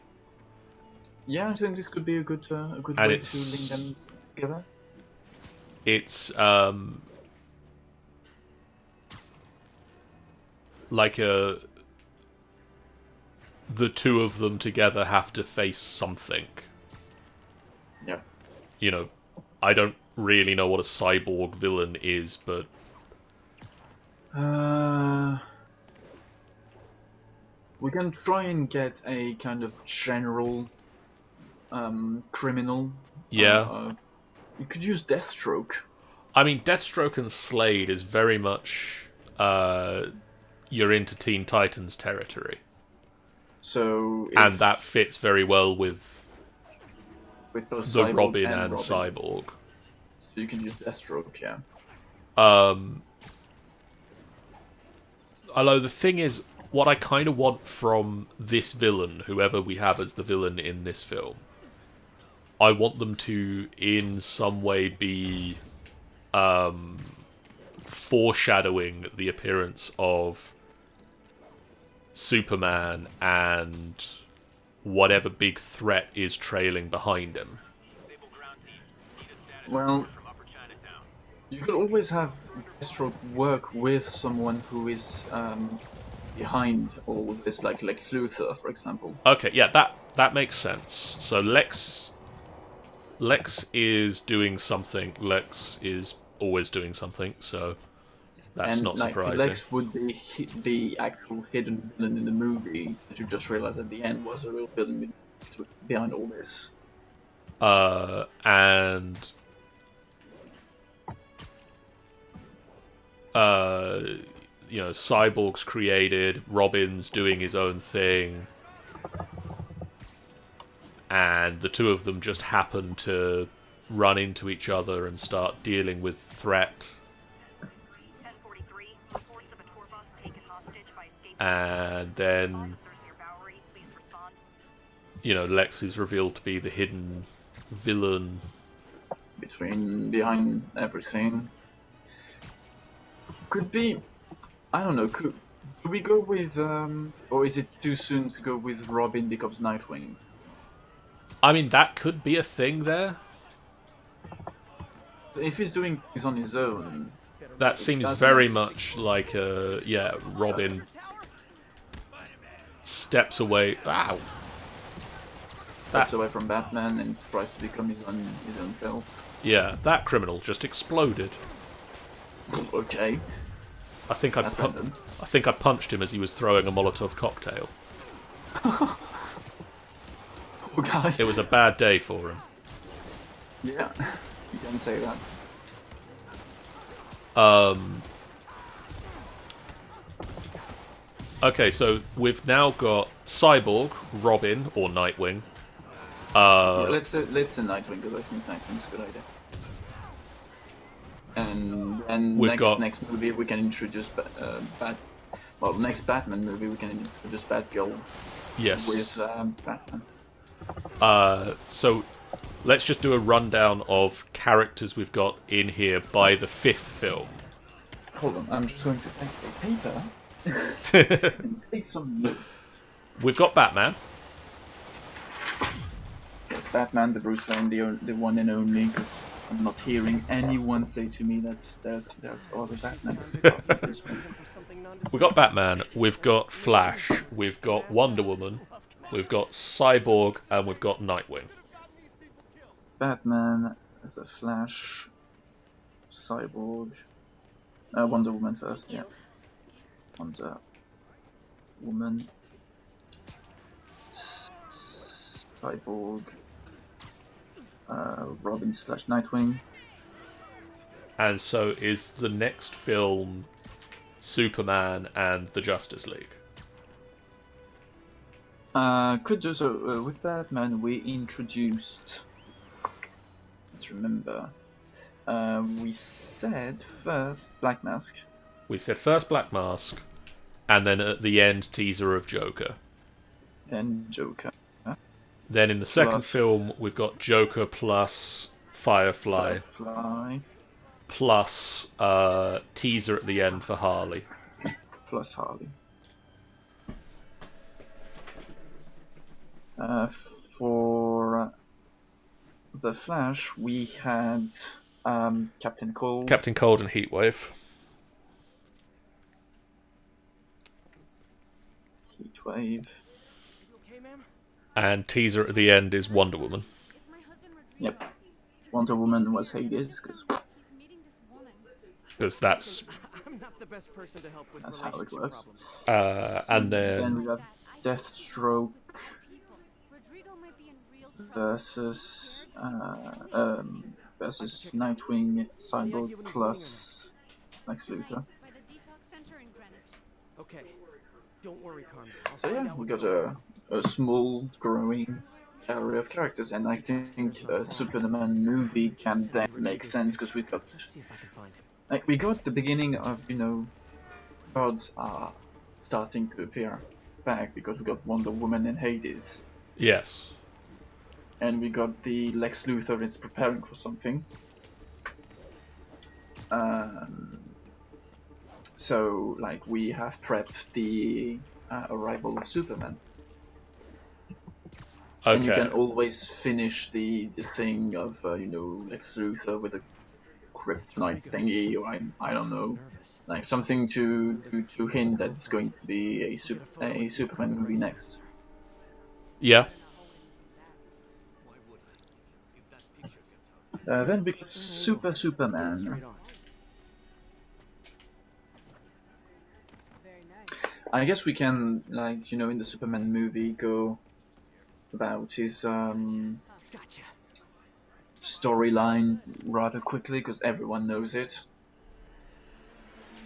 Yeah, I think this could be a good And way to link them together. It's like the two of them together have to face something. Yeah. I don't really know what a cyborg villain is, but we can try and get a kind of general criminal. yeah. You could use Deathstroke. I mean, Deathstroke and Slade is very much you're into Teen Titans territory. So And that fits very well with both the Cyborg Robin and and Robin. Cyborg. So you can use Deathstroke, yeah. Although the thing is, what I kind of want from this villain, whoever we have as the villain in this film, I want them to, in some way, be foreshadowing the appearance of Superman and whatever big threat is trailing behind him. Well, you could always have Deathstroke work with someone who is behind all of this, like Lex Luthor, for example. Okay, yeah, that makes sense. So Lex is doing something. Lex is always doing something, so that's and not like surprising. Lex would be the actual hidden villain in the movie that you just realized at the end was a real villain behind all this. And Cyborg's created, Robin's doing his own thing, and the two of them just happen to run into each other and start dealing with threat. And then, Lex is revealed to be the hidden villain. Behind everything. Could be. I don't know. Could we go with or is it too soon to go with Robin becomes Nightwing? I mean, that could be a thing there. If he's doing things on his own, That it seems very doesn't. much like yeah, Robin steps away. Ow. Steps away from Batman and tries to become his own self. Yeah, that criminal just exploded. Okay. I think That's random. I think I punched him as he was throwing a Molotov cocktail. Poor guy. It was a bad day for him. Yeah, you can say that. Okay, so we've now got Cyborg, Robin, or Nightwing. Yeah, let's say Nightwing because I think Nightwing's a good idea. And We've got- next movie we can introduce next Batman movie we can introduce Batgirl Yes. with Batman. So let's just do a rundown of characters we've got in here by the 5th film. Hold on, I'm just going to take a paper and take some notes. We've got Batman. Yes, Batman, the Bruce Wayne, the one and only, because I'm not hearing anyone say to me that there's other Batman. We've got Batman. We've got Flash. We've got Wonder Woman. We've got Cyborg, and we've got Nightwing. Batman, the Flash, Cyborg, Wonder Woman first, yeah. Wonder Woman, Cyborg, Robin / Nightwing. And so is the next film Superman and the Justice League? Could do so. With Batman, we introduced. Let's remember. We said first Black Mask. We said first Black Mask, and then at the end, teaser of Joker. Then Joker. Then in the second Plus- film, we've got Joker plus Firefly, plus teaser at the end for Harley. plus Harley. For the Flash, we had Captain Cold. Captain Cold and Heatwave. Heatwave. Okay, ma'am? And teaser at the end is Wonder Woman. Yep. Wonder Woman was Hades Because that's... I'm not the best person to help with That's how it relationship works. problems. and then then... we have Deathstroke versus Nightwing, Cyborg plus Lex Luthor. Okay. Don't worry, Carmen. I'll So find yeah, out we what's got going on. a small growing array of characters, and I think a Superman movie can then make sense because we've got Let's see if I can find him. like we got the beginning of gods are starting to appear back because we got Wonder Woman and Hades, Yes. and we got the Lex Luthor is preparing for something. So like we have prepped the arrival of Superman. And you Okay. can always finish the thing of Lex Luthor with a kryptonite thingy, or I don't know, Nervous. like something to hint that it's going to be a Superman movie next. Yeah. Then we got Superman. Straight on. I guess we can in the Superman movie go about his Gotcha. storyline rather quickly because everyone knows it.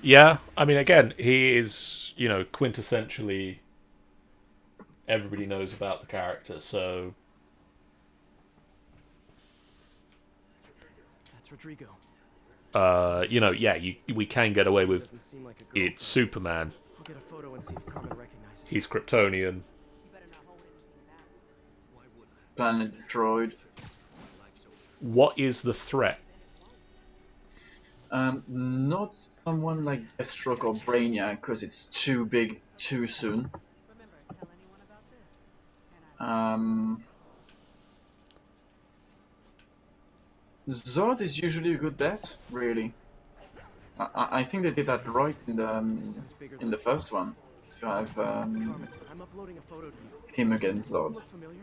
Yeah. I mean, again, he is, quintessentially... Everybody knows about the character, so... That's Rodrigo. we can get away with Doesn't seem like a girl. it's Superman. I'll get a photo and see if Carmen recognizes him. He's Kryptonian. Planet Droid. What is the threat? Not someone like Deathstroke or Brainiac, because it's too big too soon. Zod is usually a good bet, really. I think they did that right in the first one, to have I'm uploading a photo to you. him against Zod. Look familiar?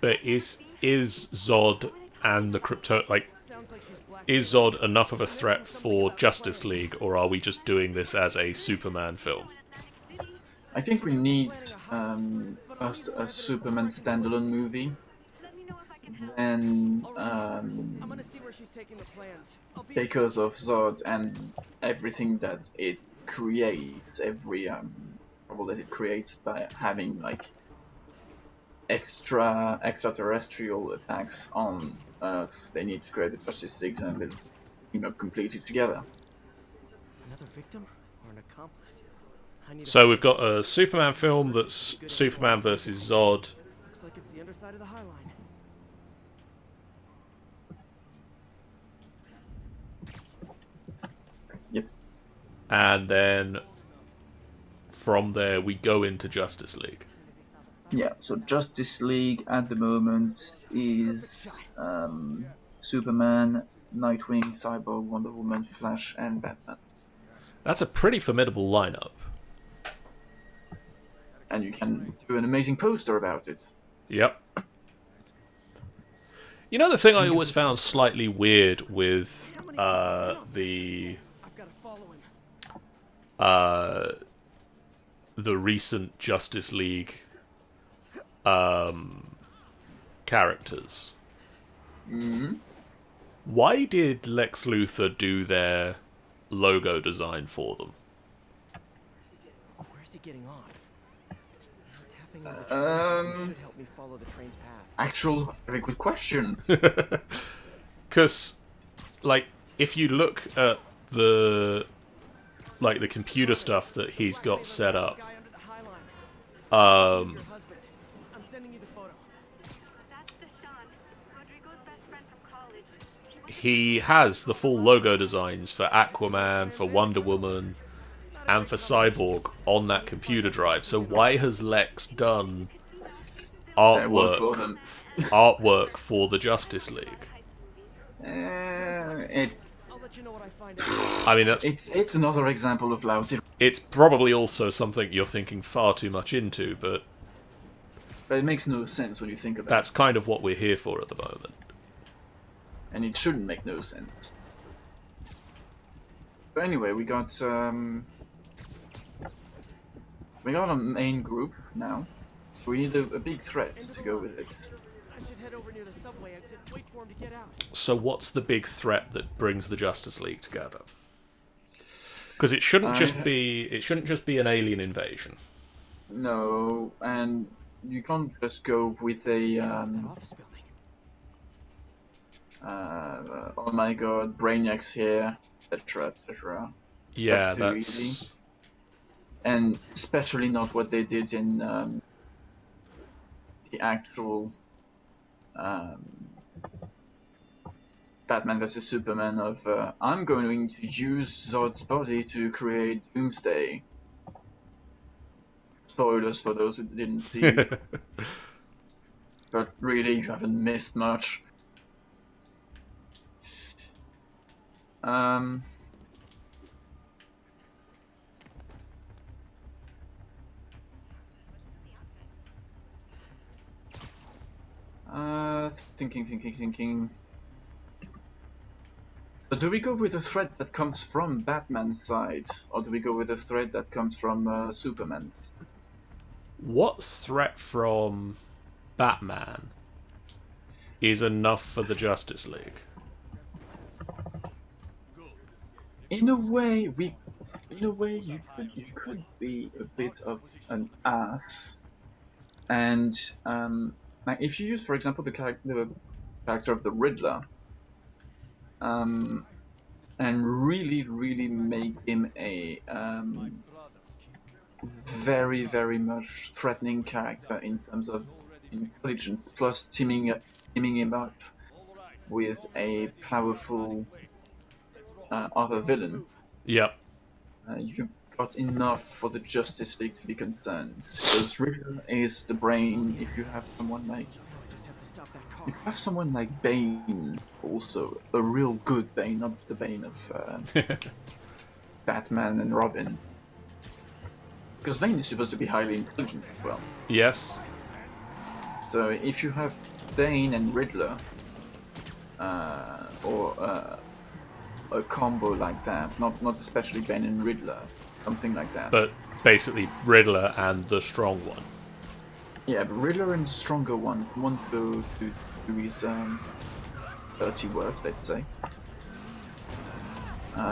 But is Zod and the crypto Sounds like she's black. is Zod enough of a threat for Justice League, or are we just doing this as a Superman film? I think we need first a Superman standalone movie, then I'm gonna see where she's taking the plans. I'll be because of Zod and everything that it creates, every trouble that it creates by having like extraterrestrial attacks on Earth. They need to create the Justice League and they'll team up completely together. another victim or an accomplice. I need So we've got a Superman film that's Superman versus Zod. looks like it's the underside of the High Line. Yep. And then from there we go into Justice League. Yeah, so Justice League at the moment is Superman, Nightwing, Cyborg, Wonder Woman, Flash, and Batman. That's a pretty formidable lineup. And you can do an amazing poster about it. Yep. You know, the thing I always found slightly weird with the I've got to follow him. the recent Justice League characters. Mm-hmm. Why did Lex Luthor do their logo design for them? Where's he getting off? Tapping on the train should help me follow the train's path. Actual, very good question. Because, like, if you look at the computer stuff that he's got set up, Guy under the High Line. um, Your husband. I'm sending you the photo. he has the full logo designs for Aquaman, for Wonder Woman, and for Cyborg on that computer drive. So why has Lex done Work for them. artwork for the Justice League? I'll let you know what I find out. I mean, that's It's another example of lousy, it's probably also something you're thinking far too much into, but but it makes no sense when you think about that's kind of what we're here for at the moment. it, and it shouldn't make no sense. So anyway, we got a main group now, so we need a big threat to go with it. I should head over near the subway exit. Wait for him to get out. So what's the big threat that brings the Justice League together? Because it shouldn't just be an alien invasion. No, and you can't just go with a That office building. oh my god, Brainiac's here, etc., etc. Yeah, too easy. And especially not what they did in the actual Batman vs Superman of I'm going to use Zod's body to create Doomsday. Spoilers for those who didn't see, but really you haven't missed much. Thinking. So do we go with the threat that comes from Batman's side, or do we go with the threat that comes from Superman's? What threat from Batman is enough for the Justice League? In a way, you could be a bit of an ass, and like if you use, for example, the character of the Riddler, and really make him a very, very much threatening character in terms of intelligence, plus teaming him up with a powerful other villain, Yep. you got enough for the Justice League to be concerned. Because Riddler is the brain. If you have someone like Just have to stop that car. If you have someone like Bane, also a real good Bane, not the Bane of Batman and Robin, because Bane is supposed to be highly intelligent as well. Yes. So if you have Bane and Riddler, or a combo like that, not especially Bane and Riddler, something like that. But basically Riddler and the strong one. Yeah, but Riddler and the stronger one want to do his dirty work, let's say.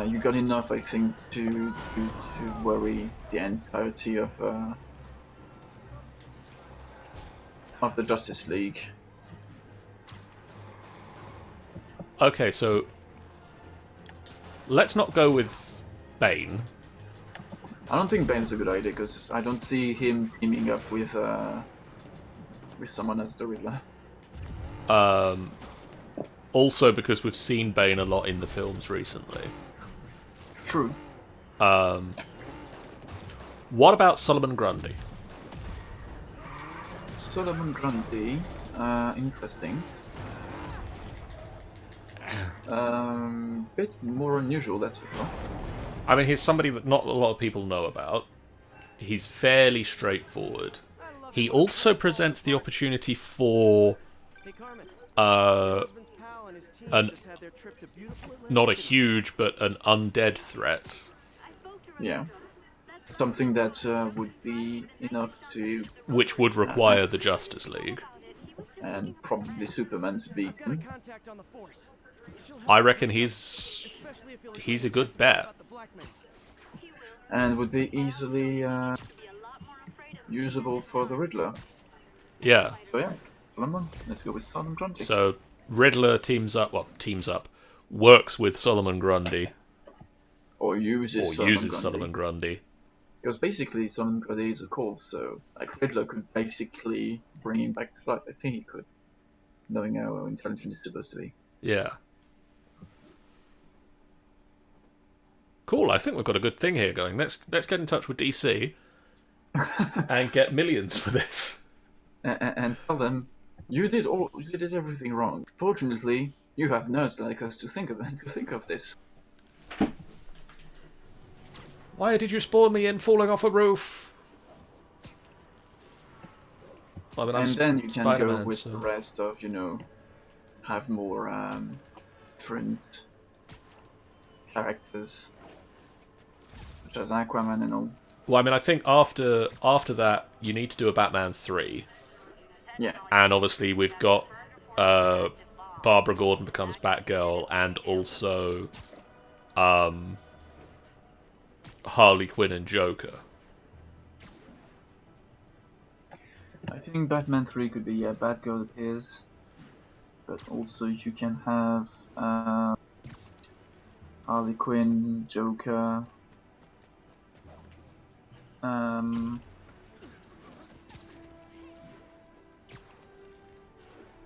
You got enough, I think, to worry the entirety of the Justice League. Okay, so let's not go with Bane. I don't think Bane's a good idea because I don't see him teaming up with someone as the Riddler. Also because we've seen Bane a lot in the films recently. True. What about Solomon Grundy? Solomon Grundy, interesting. Bit more unusual, that's for sure. I mean, he's somebody that not a lot of people know about. He's fairly straightforward. He also presents the opportunity for Hey, Carmen. uh, Husband's pal and his team an just had their trip to beautiful Atlantic not a City. huge but an undead threat. Yeah. Something that would be enough to, Which would require the Justice League. and probably Superman to beat I've got a him. contact on the force. She'll help I you reckon out, he's especially if you'll he's a explain good to me bet. about the blackmail. And would be easily usable for the Riddler. Yeah. So yeah, Solomon, let's go with Solomon Grundy. So Riddler teams up, works with Solomon Grundy, Or uses or uses Solomon Grundy. Because basically Solomon Grundy is a cult, so like Riddler could basically bring him back to life. I think he could, knowing how intelligent he's supposed to be. Yeah. Cool, I think we've got a good thing here going. Let's get in touch with DC and get millions for this. And tell them you did everything wrong. Fortunately, you have nerds like us to think of this. Why did you spawn me in falling off a roof? I mean, I'm And then you can Spider-Man, go with so... the rest of, have more different characters, such as Aquaman and all. Well, I mean, I think after that, you need to do a Batman 3. Yeah. And obviously, we've got Barbara Gordon becomes Batgirl, and also Harley Quinn and Joker. I think Batman 3 could be Batgirl appears, but also you can have Harley Quinn, Joker.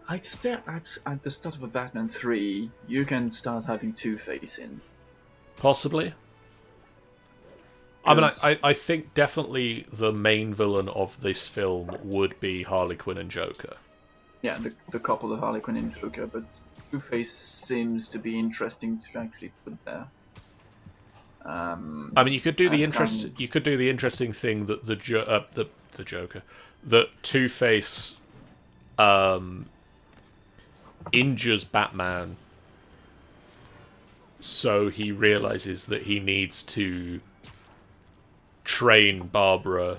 I'd say at the start of a Batman 3, you can start having Two-Face in. Possibly. I mean, I think definitely the main villain of this film would be Harley Quinn and Joker. Yeah, the couple of Harley Quinn and Joker, but Two-Face seems to be interesting to actually put there. I mean, you could do the as you could do the interesting thing that the Joker, that Two-Face injures Batman, so he realizes that he needs to train Barbara,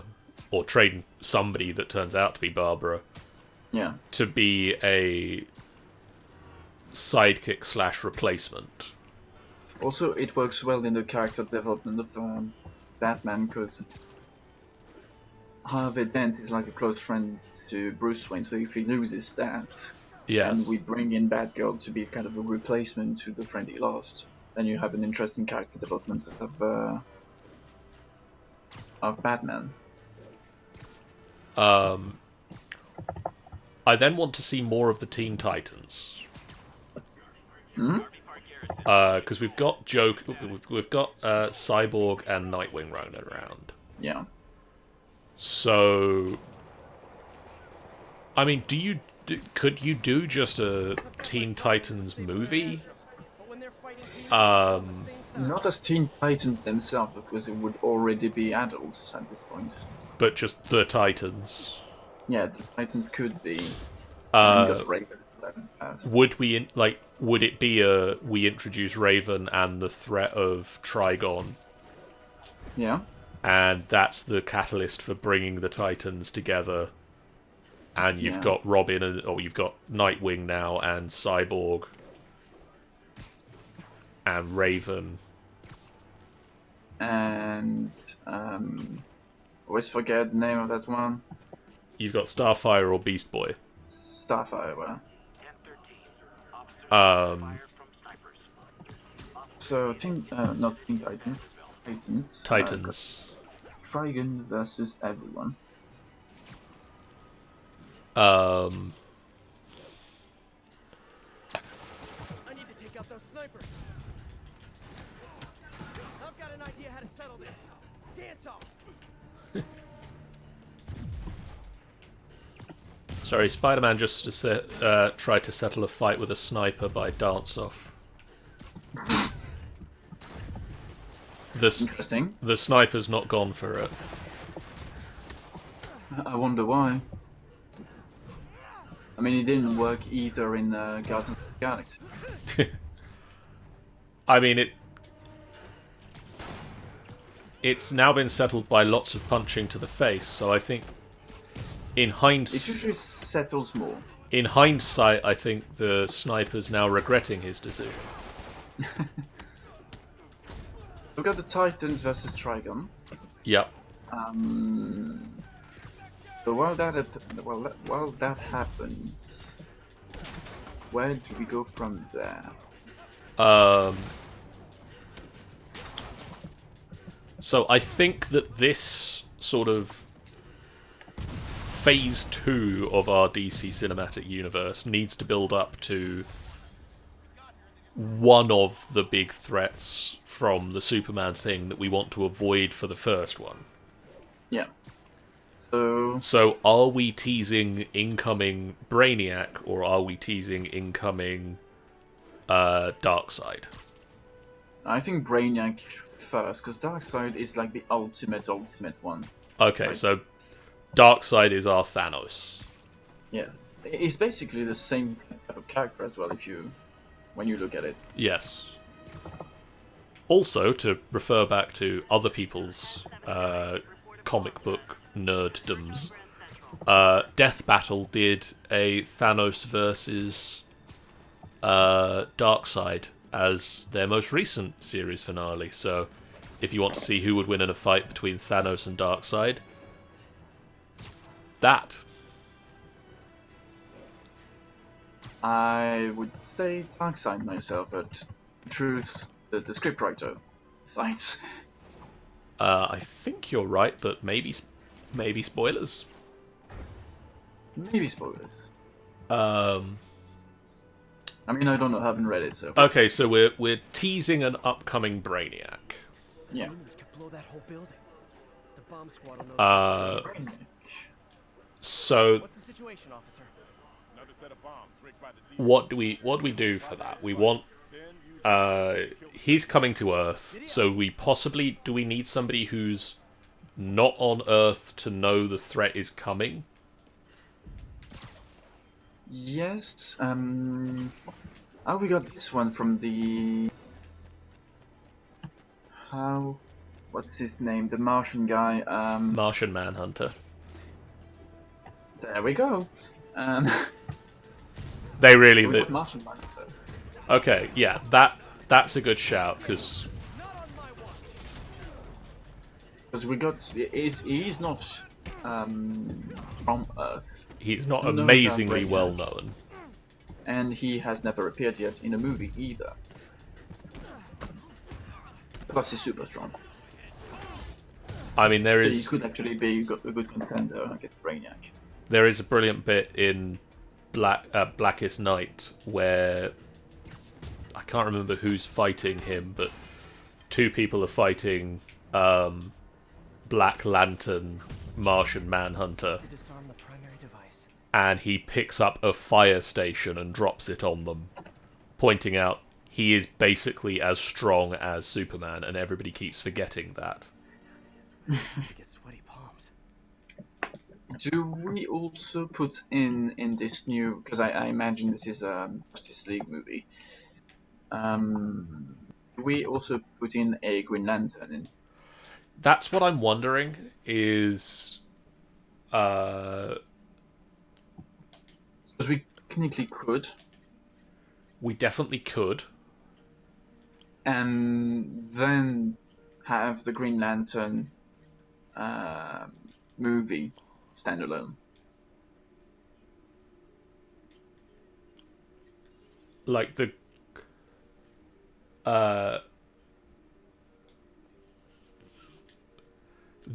or train somebody that turns out to be Barbara, Yeah. to be a sidekick / replacement. Also, it works well in the character development of Batman, because Harvey Dent is like a close friend to Bruce Wayne, so if he loses that, Yes. and we bring in Batgirl to be kind of a replacement to the friend he lost, then you have an interesting character development of Batman. I then want to see more of the Teen Titans. Hmm? Because we've got we've got Cyborg and Nightwing running around. Yeah. So, I mean, could you do just a Teen Titans movie? But when they're fighting demons on the same side, Not as Teen Titans themselves, because it would already be adults at this point. But just the Titans. Yeah, the Titans could be. Raven as. Would we would it be we introduce Raven and the threat of Trigon, Yeah. and that's the catalyst for bringing the Titans together, and you've Yeah. got Robin or you've got Nightwing now and Cyborg and Raven. And always forget the name of that one. You've got Starfire or Beast Boy. Starfire. Well. So not Teen Titans. Titans. Titans. Trigon versus everyone. I need to take out those snipers. I've got an idea how to settle this. Dance off. Sorry, Spider-Man just tried to settle a fight with a sniper by dance-off. Interesting. The sniper's not gone for it. I wonder why. I mean, it didn't work either in Guardians of the Galaxy. I mean, it's now been settled by lots of punching to the face, so I think It usually settles more. in hindsight, I think the sniper's now regretting his decision. We've got the Titans versus Trigon. Yep. So while that happens, where do we go from there? So I think that this sort of Phase 2 of our DC Cinematic Universe needs to build up to one of the big threats from the Superman thing that we want to avoid for the first one. Yeah. So are we teasing incoming Brainiac, or are we teasing incoming Darkseid? I think Brainiac first, because Darkseid is like the ultimate one. Okay, Right. so Darkseid is our Thanos. Yeah, he's basically the same type of character as well, when you look at it. Yes. Also, to refer back to other people's comic book nerddoms, Death Battle did a Thanos versus Darkseid as their most recent series finale. So, if you want to see who would win in a fight between Thanos and Darkseid, that. I would say Darkseid myself, but in truth, the scriptwriter fights. I think you're right, but maybe spoilers. Maybe spoilers. I mean, I don't know, I haven't read it, so. Okay, so we're teasing an upcoming Brainiac. Yeah. Demons could blow that whole building. The bomb squad will know. So What's the situation, officer? what do we do for that? We want he's coming to Earth, so do we need somebody who's not on Earth to know the threat is coming? Yes. Oh, we got this one from the. What's his name? The Martian guy. Martian Manhunter. There we go. They really We got Martian Manhunter. Okay, yeah, that's a good shout, because Because we got. He's not from Earth, he's not No, no, amazingly Brainiac. well known. and he has never appeared yet in a movie either. Plus, he's super strong. I mean, So he could actually be a good contender against Brainiac. there is a brilliant bit in Blackest Night where I can't remember who's fighting him, but two people are fighting Black Lantern, Martian Manhunter, To disarm the primary device. and he picks up a fire station and drops it on them, pointing out he is basically as strong as Superman, and everybody keeps forgetting that. I get sweaty palms. Do we also put in this new? Because I imagine this is a Justice League movie. Do we also put in a Green Lantern in? That's what I'm wondering, is... Because we technically could, we definitely could. and then have the Green Lantern movie standalone. Like, the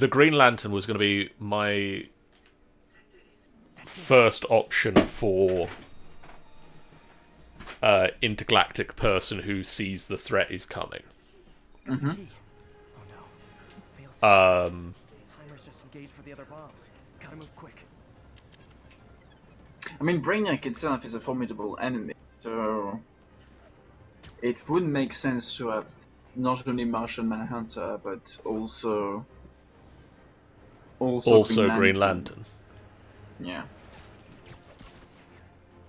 Green Lantern was going to be my first option for intergalactic person who sees the threat is coming. Mm-hmm. Oh no. Fail safe. Timer's just engaged for the other bombs. Gotta move quick. I mean, Brainiac itself is a formidable enemy, so it would make sense to have not only Martian Manhunter, but also Green Lantern. Yeah.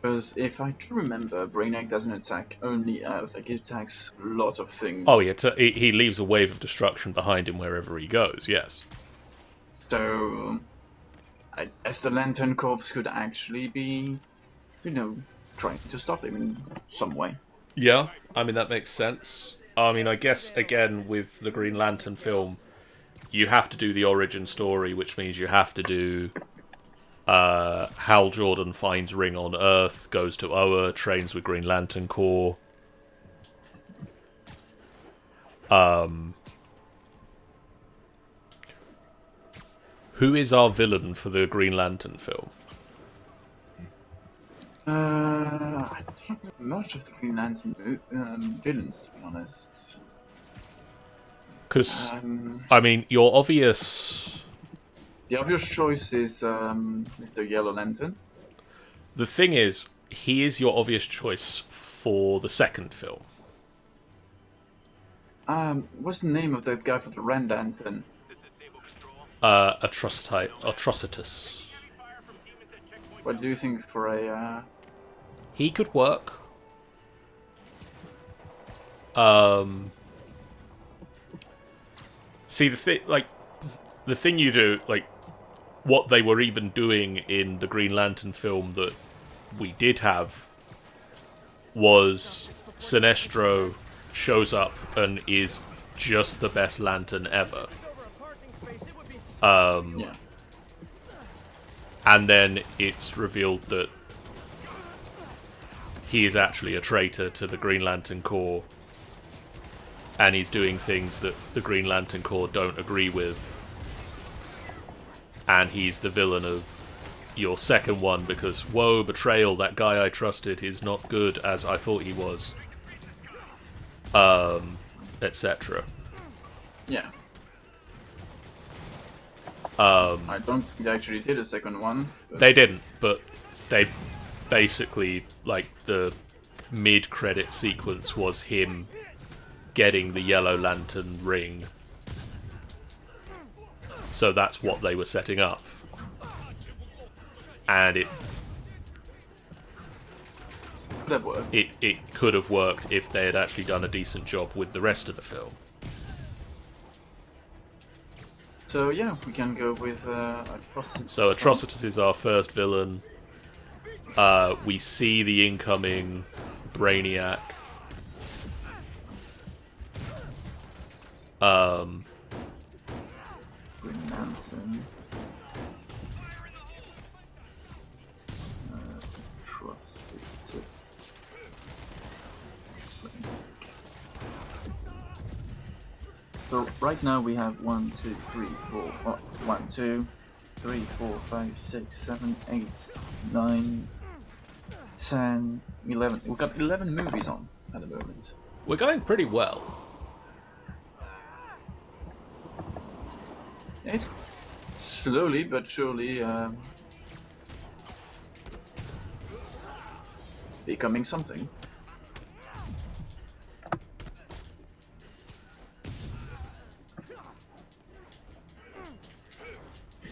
Because if I can remember, Brainiac doesn't attack only Earth, like it attacks a lot of things. Oh yeah, he leaves a wave of destruction behind him wherever he goes, yes. So, I guess the Lantern Corps could actually be, trying to stop him in some way. Yeah, I mean, that makes sense. I mean, I guess, again, with the Green Lantern film, you have to do the origin story, which means you have to do Hal Jordan finds Ring on Earth, goes to Oa, trains with Green Lantern Corps. Who is our villain for the Green Lantern film? I don't know much of the Green Lantern villains, to be honest. Because, I mean, your obvious... The obvious choice is the Yellow Lantern. The thing is, he is your obvious choice for the second film. What's the name of that guy for the Red Lantern? Atrocitus. What do you think for a... He could work. See, the thing you do, like, what they were even doing in the Green Lantern film that we did have was Sinestro shows up and is just the best Lantern ever. Yeah. And then it's revealed that he is actually a traitor to the Green Lantern Corps, and he's doing things that the Green Lantern Corps don't agree with. And he's the villain of your second one because, whoa, betrayal, that guy I trusted is not good as I thought he was. Etc. Yeah. I don't think they actually did a second one. They didn't, but they basically, like, the mid-credit sequence was him getting the Yellow Lantern ring. So that's what they were setting up. And it could have worked. It could have worked if they had actually done a decent job with the rest of the film. So yeah, we can go with Atrocitus. So Atrocitus is our first villain. We see the incoming Brainiac. Green Lantern. Atrocitus. So right now we have 1, 2, 3, 4, 1, 2, 3, 4, 5, 6, 7, 8, 9, 10, 11. We've got 11 movies on. at the moment. We're going pretty well. It's slowly but surely becoming something.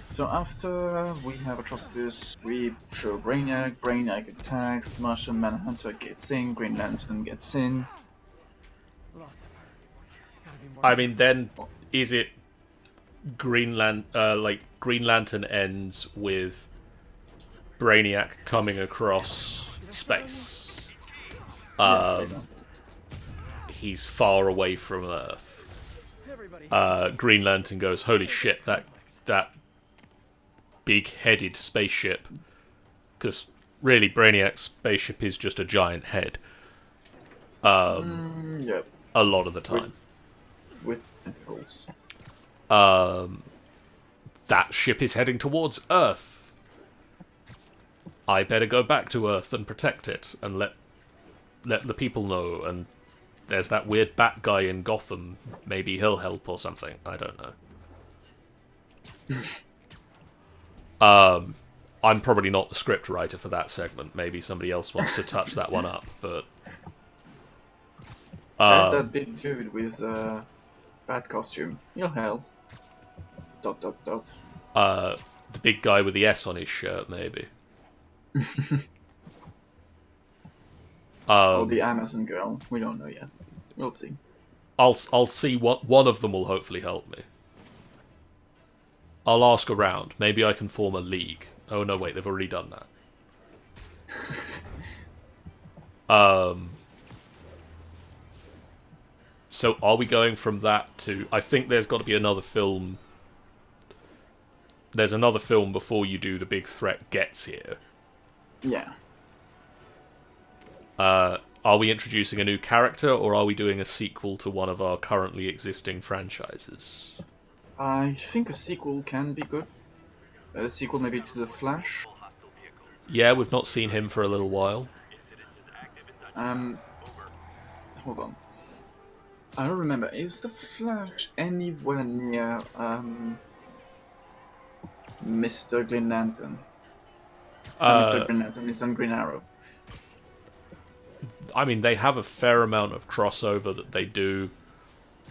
So after we have Atrocitus, we show Brainiac, Brainiac attacks, Martian Manhunter gets in, Green Lantern gets in. Lost him. Gotta be more I mean, then is it Green Lantern ends with Brainiac coming across space. Yes, He's far away from Earth. Everybody. Green Lantern goes, "Holy shit! That big-headed spaceship." Because really, Brainiac's spaceship is just a giant head. yeah, A lot of the time. with tentacles. That ship is heading towards Earth. I better go back to Earth and protect it, and let the people know. And there's that weird bat guy in Gotham. Maybe he'll help or something. I don't know. I'm probably not the script writer for that segment. Maybe somebody else wants to touch that one up, but There's that big dude with bad costume. He'll help. ... the big guy with the S on his shirt, maybe. Or the Amazon girl. We don't know yet. We'll see. I'll see what one of them will hopefully help me. I'll ask around. Maybe I can form a league. Oh no, wait, they've already done that. So are we going from that to... I think there's got to be another film. There's another film before you do The Big Threat Gets Here. Yeah. Are we introducing a new character, or are we doing a sequel to one of our currently existing franchises? I think a sequel can be good. A sequel maybe to The Flash. Yeah, we've not seen him for a little while. Hold on. I don't remember. Is The Flash anywhere near Mr. Green Lantern? Mr. Green Lantern is on Green Arrow. I mean, they have a fair amount of crossover that they do.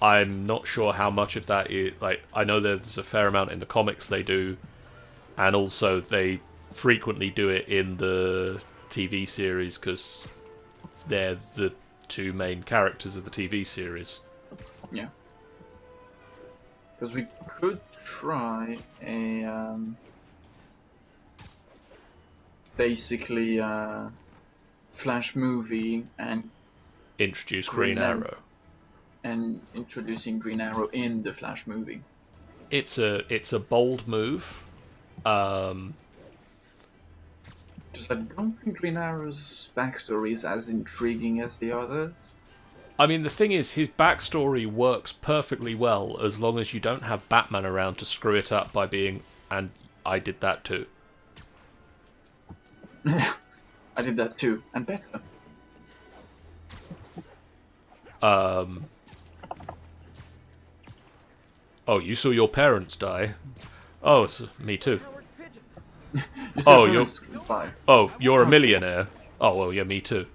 I'm not sure how much of that is... Like, I know there's a fair amount in the comics they do, and also they frequently do it in the TV series, because they're the two main characters of the TV series. Yeah. Because we could try a... basically... Flash movie and Introduce Green Arrow. And introducing Green Arrow in the Flash movie. It's a bold move. I don't think Green Arrow's backstory is as intriguing as the other. I mean, the thing is, his backstory works perfectly well as long as you don't have Batman around to screw it up by being, and I did that too. I did that too, and better. Oh, you saw your parents die? Oh, me too. Your Oh, parents can fly. you're a millionaire. Oh, well, yeah, me too.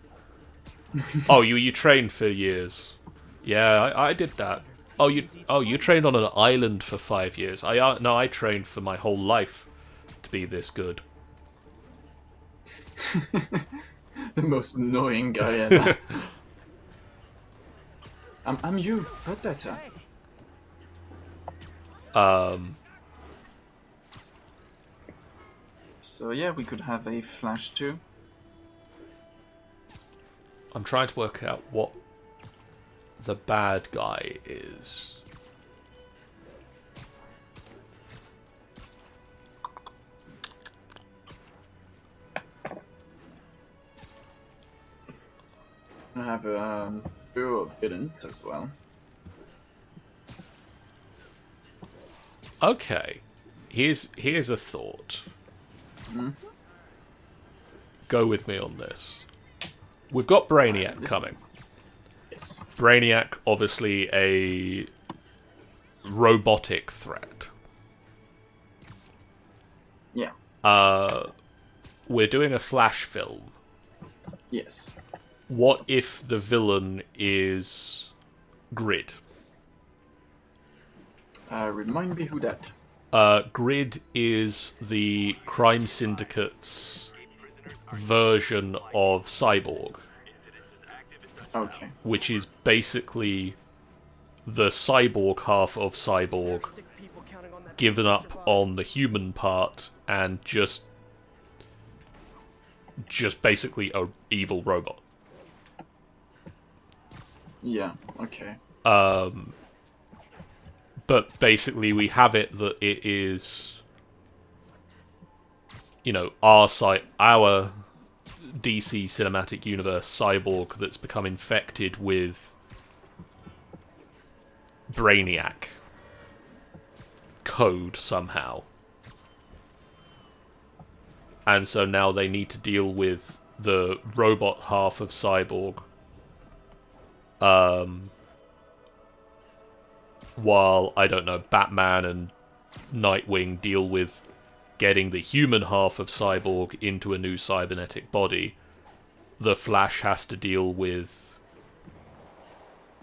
Oh, you trained for years. Yeah, I did that. Oh, you trained on an island for 5 years. No, I trained for my whole life to be this good. The most annoying guy ever. I'm you, but better. So yeah, we could have a Flash too. I'm trying to work out what the bad guy is. I have a Bureau of Villains as well. Okay, here's a thought. Go with me on this. We've got Brainiac coming. Yes. Brainiac, obviously a robotic threat. Yeah. We're doing a Flash film. Yes. What if the villain is Grid? Remind me who that. Grid is the crime syndicate's version of Cyborg, Okay. which is basically the cyborg half of Cyborg Sick people counting on that given to up survive. on the human part and just basically a evil robot. Yeah. Okay. But basically we have it that it is, our DC cinematic universe Cyborg that's become infected with Brainiac code somehow. And so now they need to deal with the robot half of Cyborg. While, I don't know, Batman and Nightwing deal with getting the human half of Cyborg into a new cybernetic body, the Flash has to deal with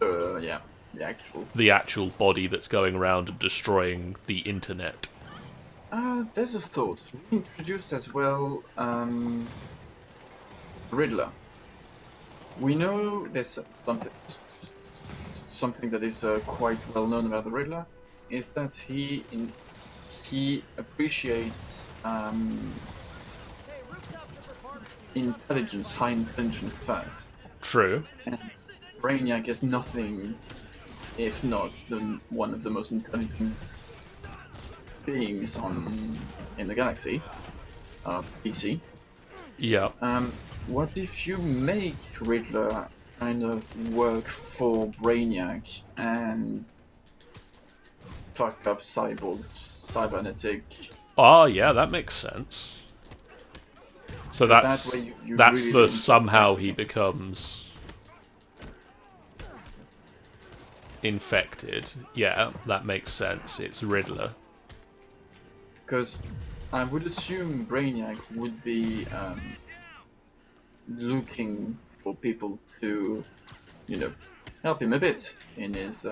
Yeah. the actual body that's going around and destroying the internet. There's a thought. We introduced as well, Riddler. We know that's something that is quite well known about the Riddler, is that he appreciates intelligence, high intelligence first. True. And Brainiac is nothing if not one of the most intelligent beings in the galaxy of DC. Yeah. What if you make Riddler kind of work for Brainiac and fuck up cybernetic? Oh, yeah, that makes sense. So that's That way you that's really the somehow he becomes infected. Yeah, that makes sense. It's Riddler. Because I would assume Brainiac would be looking for people to, help him a bit in his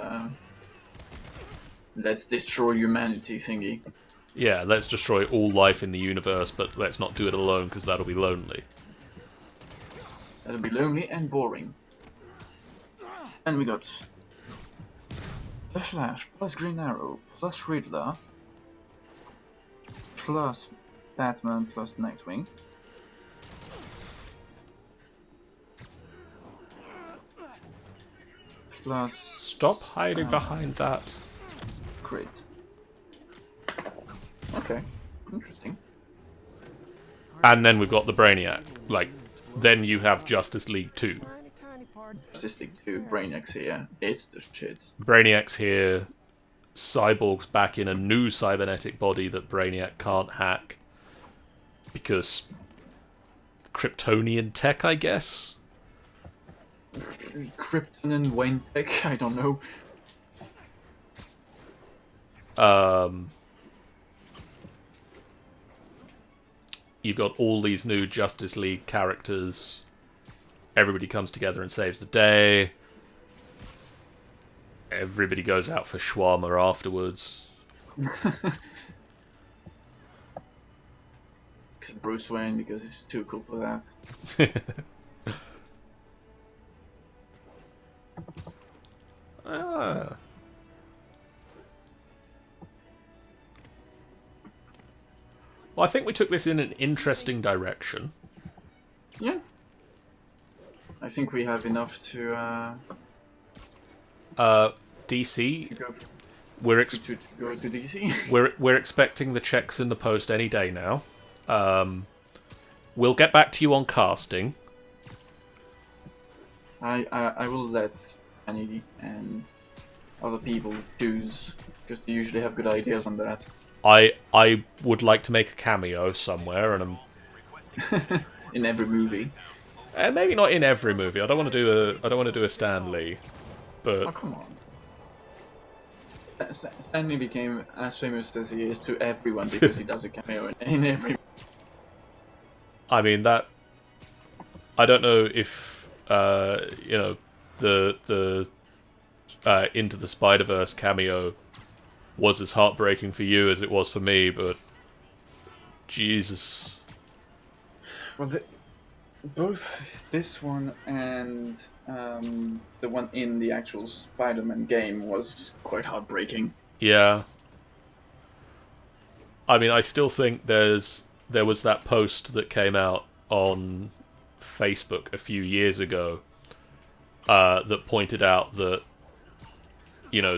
let's destroy humanity thingy. Yeah, let's destroy all life in the universe, but let's not do it alone because that'll be lonely. That'll be lonely and boring. And we got the Flash plus Green Arrow plus Riddler plus Batman plus Nightwing. Plus... Stop hiding behind that. Grid. Okay, interesting. And then we've got the Brainiac. Then you have Justice League 2. Tiny part. Justice League 2, Brainiac's here. It's the shit. Brainiac's here. Cyborg's back in a new cybernetic body that Brainiac can't hack. Because Kryptonian tech, I guess? Krypton and Wayne Tech, I don't know. You've got all these new Justice League characters. Everybody comes together and saves the day. Everybody goes out for shawarma afterwards. Because Bruce Wayne, because he's too cool for that. Ah. Well, I think we took this in an interesting direction. Yeah. I think we have enough to DC, go we're to go to DC. we're expecting the checks in the post any day now. We'll get back to you on casting. I will let Annie and other people choose because they usually have good ideas on that. I would like to make a cameo somewhere, and In every movie. And maybe not in every movie. I don't want to do a Stan Lee, Oh, but come on. Stanley became as famous as he is to everyone because he does a cameo in every. I mean that. I don't know if the Into the Spider-Verse cameo was as heartbreaking for you as it was for me, but Jesus. Well, both this one and the one in the actual Spider-Man game was quite heartbreaking. Yeah. I mean, I still think there was that post that came out on Facebook a few years ago that pointed out that,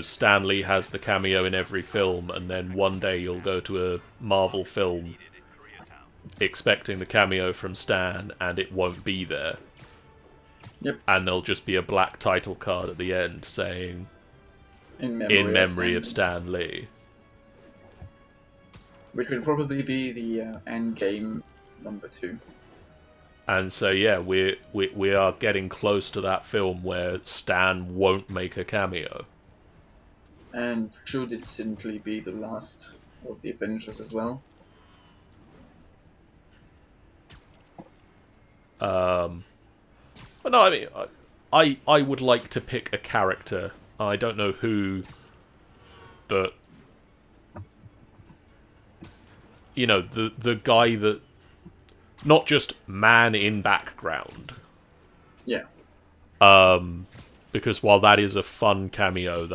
Stan Lee has the cameo in every film, and then one day you'll go to a Marvel film expecting the cameo from Stan, and it won't be there. Yep. And there'll just be a black title card at the end saying, In memory of Stan Lee. Which will probably be the end game number 2. And so yeah, we are getting close to that film where Stan won't make a cameo. And should it simply be the last of the Avengers as well? But no, I mean, I would like to pick a character. I don't know who, but the guy that, not just man in background. Yeah. Because while that is a fun cameo,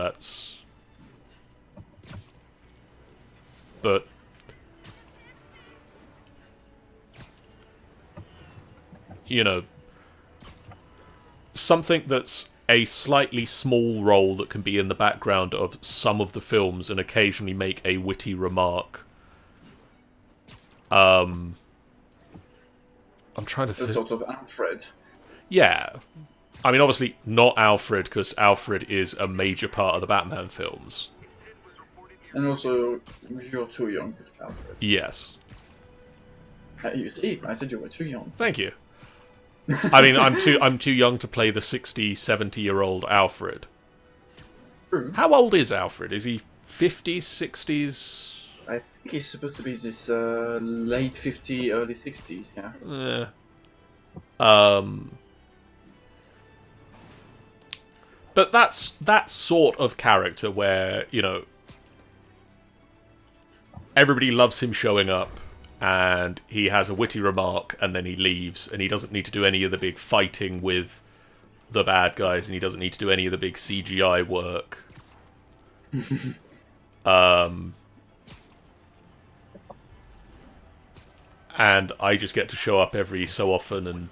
but something that's a slightly small role that can be in the background of some of the films and occasionally make a witty remark. I'm trying to think. The sort of Alfred. Yeah. I mean, obviously not Alfred, because Alfred is a major part of the Batman films. And also, you're too young to be Alfred. Yes. You see, I said you were too young. Thank you. I mean, I'm too young to play the 60, 70-year-old Alfred. True. How old is Alfred? Is he 50s, 60s? I think he's supposed to be this late 50s, early 60s, yeah. But that's that sort of character where, everybody loves him showing up, and he has a witty remark, and then he leaves, and he doesn't need to do any of the big fighting with the bad guys, and he doesn't need to do any of the big CGI work. And I just get to show up every so often, and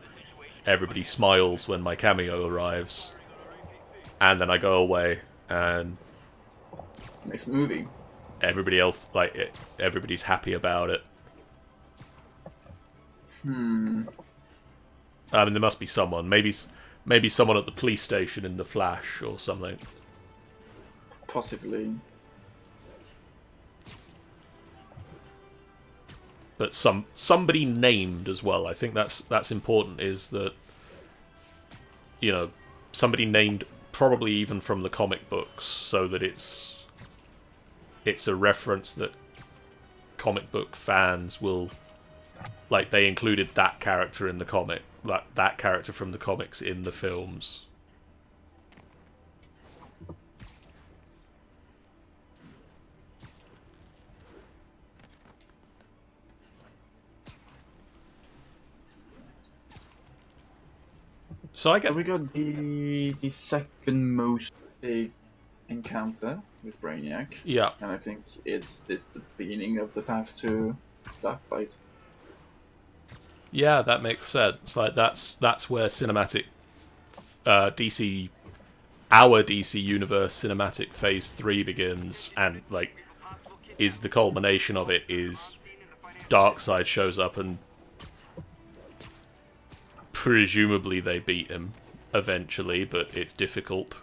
everybody smiles when my cameo arrives. And then I go away, and Next movie. everybody else, everybody's happy about it. I mean, there must be someone. Maybe someone at the police station in The Flash or something. Possibly. But somebody named as well. I think that's important. Is that somebody named, probably even from the comic books, so that it's a reference that comic book fans will. Like, they included that character in the comic, that character from the comics in the films. So I So get. we got the second most big encounter with Brainiac. Yeah. And I think it's this the beginning of the path to Darkseid. Yeah, that makes sense. Like, that's where cinematic DC, our DC universe cinematic phase 3 begins, and is the culmination of it. Is Darkseid shows up, and presumably they beat him eventually, but it's difficult.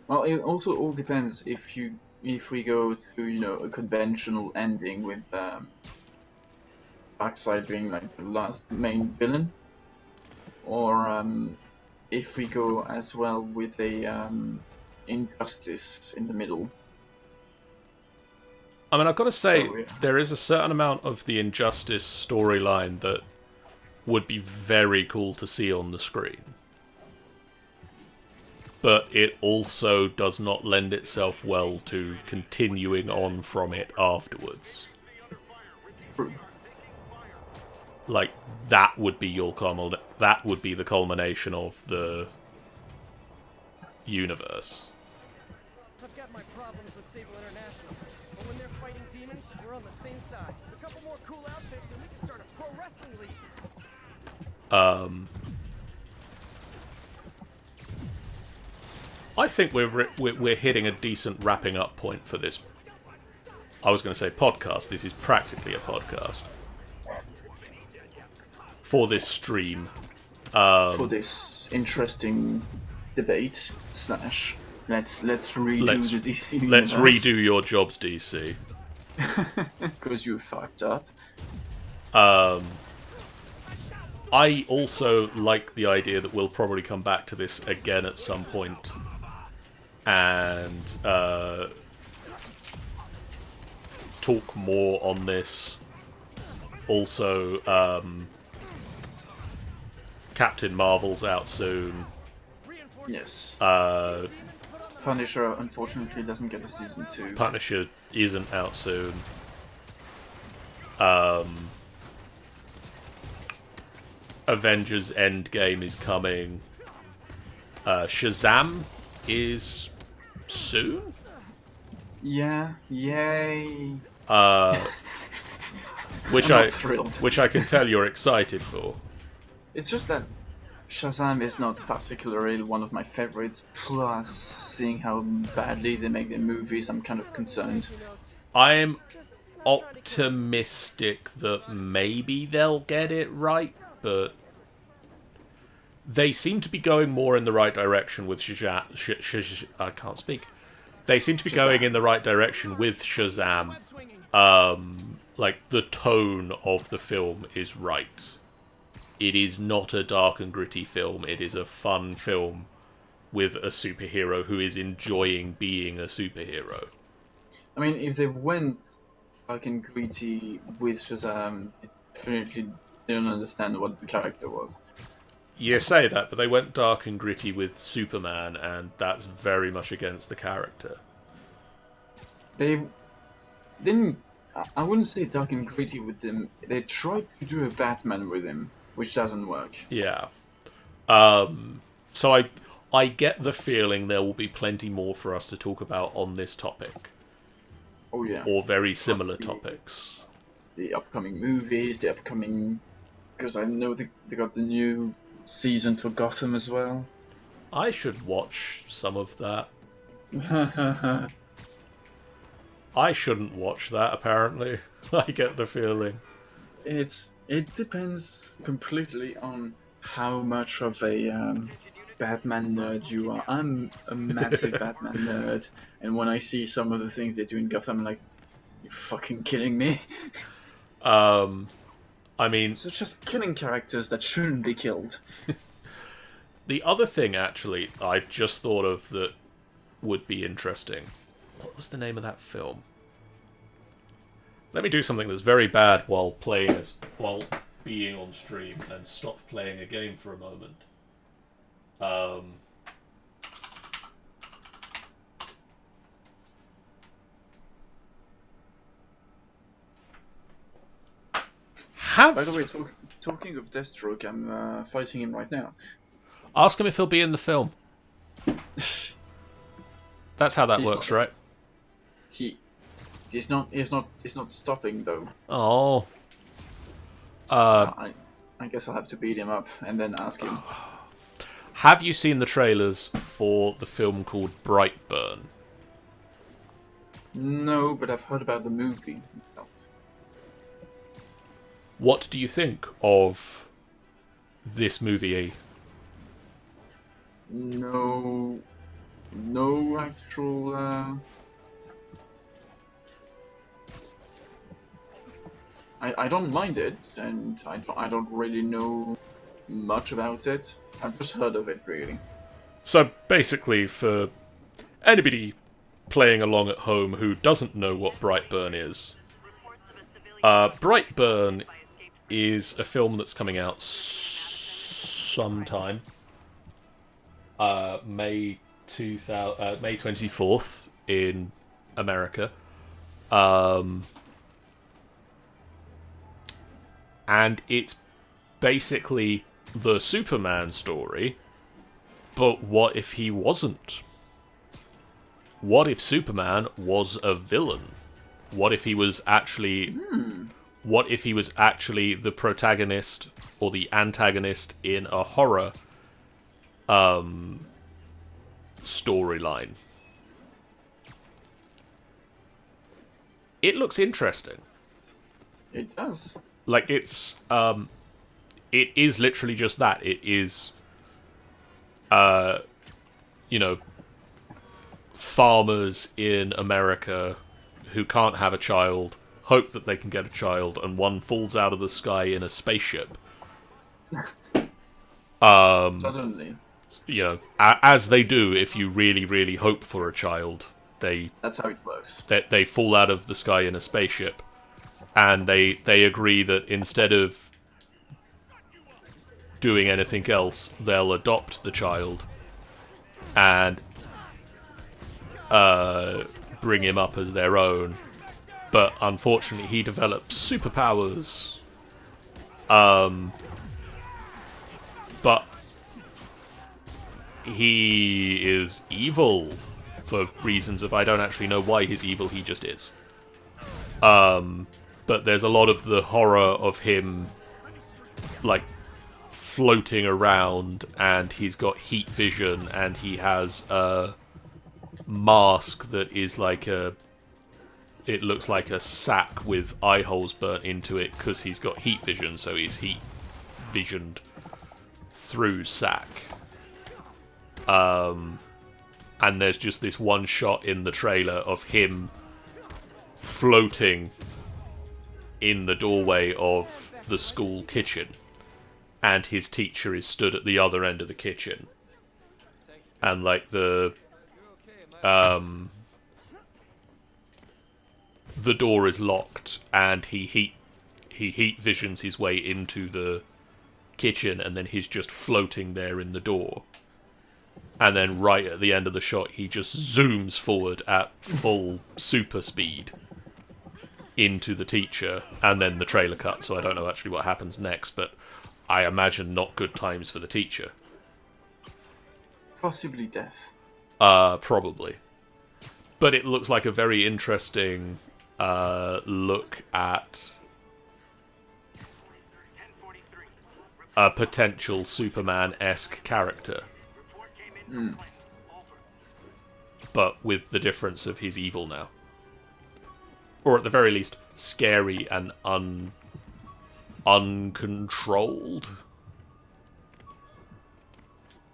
Well, it also all depends if we go to a conventional ending with Darkseid being like the last main villain, or if we go as well with a Injustice in the middle. I mean, I've got to say, So, yeah. there is a certain amount of the Injustice storyline that would be very cool to see on the screen. But it also does not lend itself well to continuing on from it afterwards. Like, that would be that would be the culmination of the universe. I've got my problems with Sable International, but when they're fighting demons, we're on the same side. A couple more cool outfits and we can start a pro wrestling league. I think we're hitting a decent wrapping up point for this. I was going to say podcast. This is practically a podcast for this stream. For this interesting debate slash let's redo the DC Let's universe. redo your jobs, DC. Because you fucked up. I also like the idea that we'll probably come back to this again at some point and talk more on this. Also, Captain Marvel's out soon. Yes. Uh, Punisher unfortunately doesn't get a season 2. Punisher isn't out soon. Avengers Endgame is coming. Shazam is soon? Yeah, yay. Which I'm not thrilled. which I can tell you're excited for. It's just that Shazam is not particularly one of my favorites, plus seeing how badly they make their movies, I'm kind of concerned. I'm optimistic that maybe they'll get it right, but they seem to be going more in the right direction with Shazam. I can't speak. They seem to be going in the right direction with Shazam. Like, the tone of the film is right. It is not a dark and gritty film. It is a fun film with a superhero who is enjoying being a superhero. I mean, if they went fucking gritty with Shazam, they definitely didn't understand what the character was. You say that, but they went dark and gritty with Superman, and that's very much against the character. They didn't. I wouldn't say dark and gritty with him. They tried to do a Batman with him, which doesn't work. Yeah. So I get the feeling there will be plenty more for us to talk about on this topic. Oh yeah. Or very similar Possibly topics. The upcoming movies, the upcoming... Because I know they got the new season for Gotham as well. I should watch some of that. I shouldn't watch that, apparently. I get the feeling. It depends completely on how much of a Batman nerd you are. I'm a massive Batman nerd, and when I see some of the things they do in Gotham, I'm like, you're fucking kidding me. I mean... So just killing characters that shouldn't be killed. The other thing, actually, I've just thought of that would be interesting. What was the name of that film? Let me do something that's very bad while being on stream and stop playing a game for a moment. By the way, talking of Deathstroke, I'm fighting him right now. Ask him if he'll be in the film. That's how that He's works, not. right? He's not stopping though. Oh. I guess I'll have to beat him up and then ask him. Have you seen the trailers for the film called Brightburn? No, but I've heard about the movie itself. What do you think of this movie? No actual I don't mind it, and I don't really know much about it. I've just heard of it, really. So basically, for anybody playing along at home who doesn't know what Brightburn is, Brightburn is a film that's coming out sometime. May 24th in America. And it's basically the Superman story, but what if he wasn't? What if Superman was a villain? What if he was actually... What if he was actually the protagonist or the antagonist in a horror storyline? It looks interesting. It does. Like, it is literally just that. It is, farmers in America who can't have a child, hope that they can get a child, and one falls out of the sky in a spaceship. Suddenly. As they do if you really, really hope for a child. That's how it works. They fall out of the sky in a spaceship. And they agree that instead of doing anything else, they'll adopt the child and bring him up as their own. But unfortunately, he develops superpowers. But he is evil for reasons of I don't actually know why he's evil. He just is. But there's a lot of the horror of him, like, floating around, and he's got heat vision, and he has a mask that is like it looks like a sack with eye holes burnt into it, because he's got heat vision, so he's heat visioned through sack. And there's just this one shot in the trailer of him floating in the doorway of the school kitchen, and his teacher is stood at the other end of the kitchen, and like the door is locked, and he heat visions his way into the kitchen, and then he's just floating there in the door, and then right at the end of the shot he just zooms forward at full super speed into the teacher, and then the trailer cut, so I don't know actually what happens next, but I imagine not good times for the teacher. Possibly death. Probably. But it looks like a very interesting look at a potential Superman-esque character. But with the difference of he's evil now. Or at the very least, scary and uncontrolled.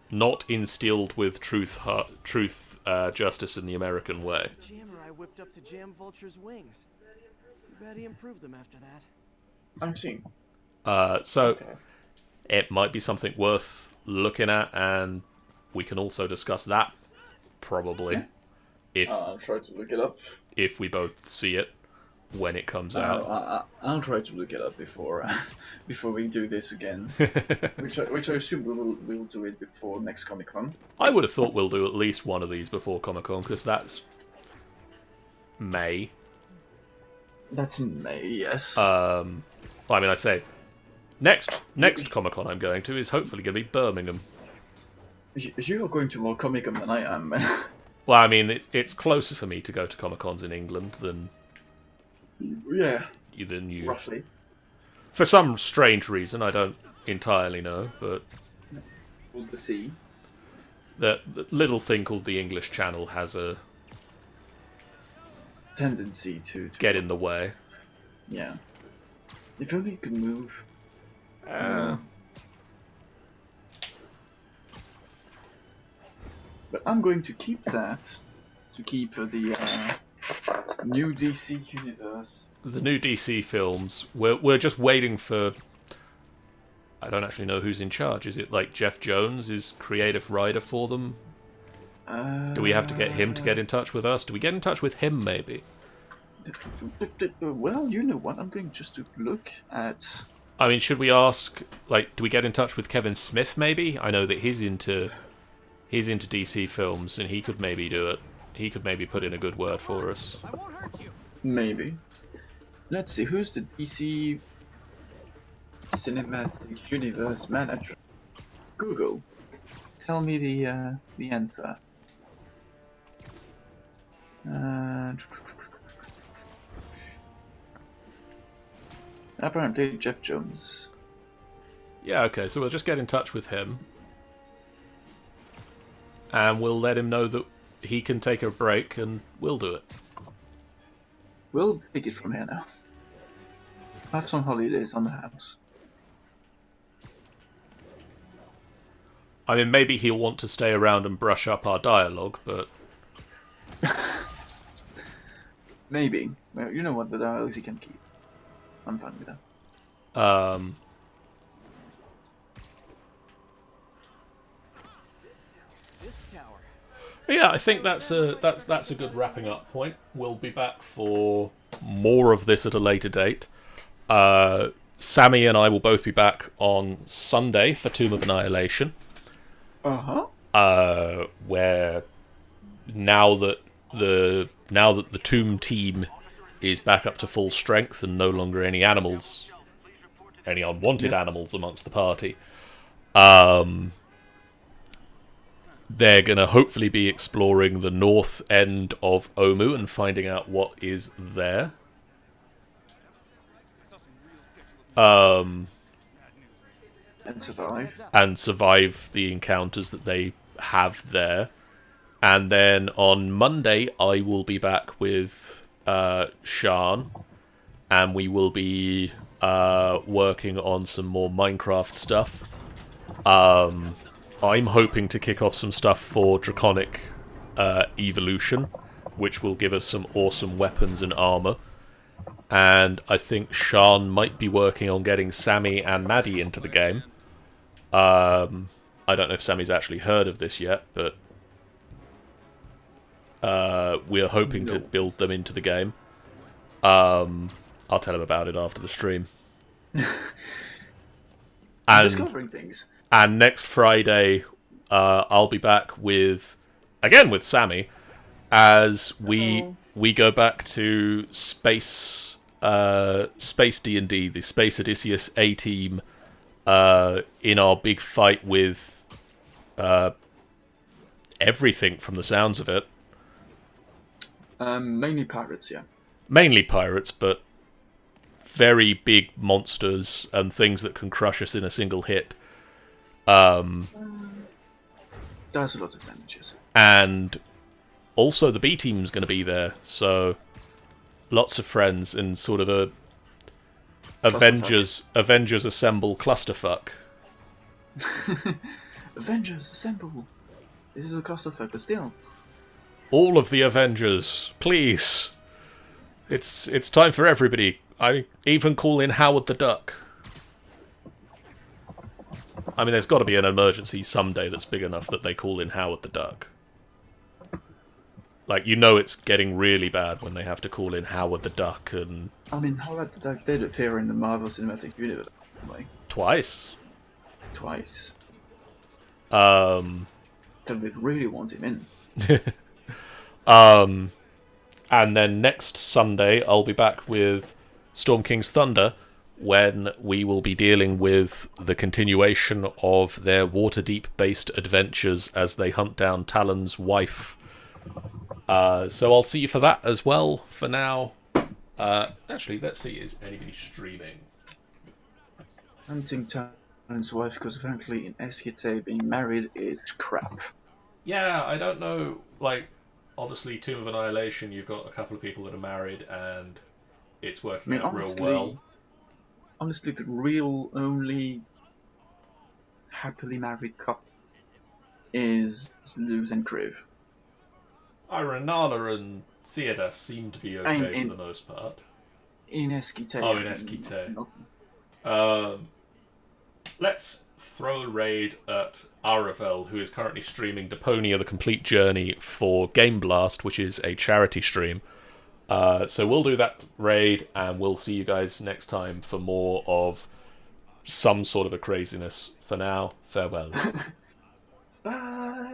Not instilled with truth, justice in the American way. Jammer I whipped up to jam Vulture's wings. Too bad he improved them after that. I'm seeing. So, Okay. it might be something worth looking at, and we can also discuss that, probably, Yeah. I'll try to look it up. if we both see it when it comes out. I'll try to look it up before we do this again. which I assume we'll do it before next Comic-Con. I would have thought we'll do at least one of these before Comic-Con, because that's May. That's in May, yes. I mean, I say, next Comic-Con I'm going to is hopefully going to be Birmingham. You're going to more Comic-Con than I am. Well, I mean, it's closer for me to go to Comic-Cons in England than Yeah, you. roughly. For some strange reason, I don't entirely know, but We'll see. the little thing called the English Channel has a Tendency to get in the way. Yeah. If only you could move. But I'm going to keep that, to keep the New DC universe. The new DC films. We're just waiting for. I don't actually know who's in charge. Is it like Jeff Jones is creative writer for them? Do we have to get him to get in touch with us? Do we get in touch with him maybe? Well, you know what? I'm going just to look at. I mean, should we ask? Like, do we get in touch with Kevin Smith maybe? I know that he's into DC films, and he could maybe do it. He could maybe put in a good word for us. I won't hurt you. Maybe. Let's see, who's the DC Cinematic Universe manager? Google. Tell me the answer. Apparently Jeff Jones. Yeah, okay, so we'll just get in touch with him. And we'll let him know that he can take a break and we'll do it. We'll take it from here now. Have some holidays on the house. I mean, maybe he'll want to stay around and brush up our dialogue, but... Maybe. Well, you know what, the dialogues he can keep. I'm fine with that. This tower. Yeah, I think that's a good wrapping up point. We'll be back for more of this at a later date. Samy and I will both be back on Sunday for Tomb of Annihilation. Where now that the Tomb team is back up to full strength and no longer any unwanted animals amongst the party, they're gonna hopefully be exploring the north end of Omu and finding out what is there. And survive the encounters that they have there. And then on Monday, I will be back with Sean, and we will be working on some more Minecraft stuff. I'm hoping to kick off some stuff for Draconic Evolution, which will give us some awesome weapons and armor. And I think Sean might be working on getting Samy and Maddie into the game. I don't know if Sammy's actually heard of this yet, but we're hoping to build them into the game. I'll tell him about it after the stream. I'm discovering things. And next Friday, I'll be back with Samy, as we go back to Space D&D, the Space Odysseus A-Team, in our big fight with everything from the sounds of it. Mainly pirates, yeah. Mainly pirates, but very big monsters and things that can crush us in a single hit. Does a lot of damages. And also the B team's going to be there, so lots of friends in sort of a Avengers Assemble clusterfuck. Avengers Assemble. This is a clusterfuck, but still. All of the Avengers, please. It's time for everybody. I even call in Howard the Duck. I mean, there's got to be an emergency someday that's big enough that they call in Howard the Duck. Like, you know it's getting really bad when they have to call in Howard the Duck and... I mean, Howard the Duck did appear in the Marvel Cinematic Universe, like... Twice. So they really want him in. And then next Sunday, I'll be back with Storm King's Thunder, when we will be dealing with the continuation of their Waterdeep-based adventures as they hunt down Talon's wife. So I'll see you for that as well. For now, actually, let's see, is anybody streaming? Hunting Talon's wife, because apparently in SKT being married is crap. Yeah, I don't know, like, obviously Tomb of Annihilation, you've got a couple of people that are married, and it's working out real well. Honestly, the real only happily married couple is Luz and Kriv. Renala and Theodas seemed to be I mean, okay for the most part. in Esquite. Oh, in Esquite. Not- Let's throw a raid at Aravel, who is currently streaming Deponia the Complete Journey for Game Blast, which is a charity stream. So we'll do that raid, and we'll see you guys next time for more of some sort of a craziness. For now, farewell. Bye.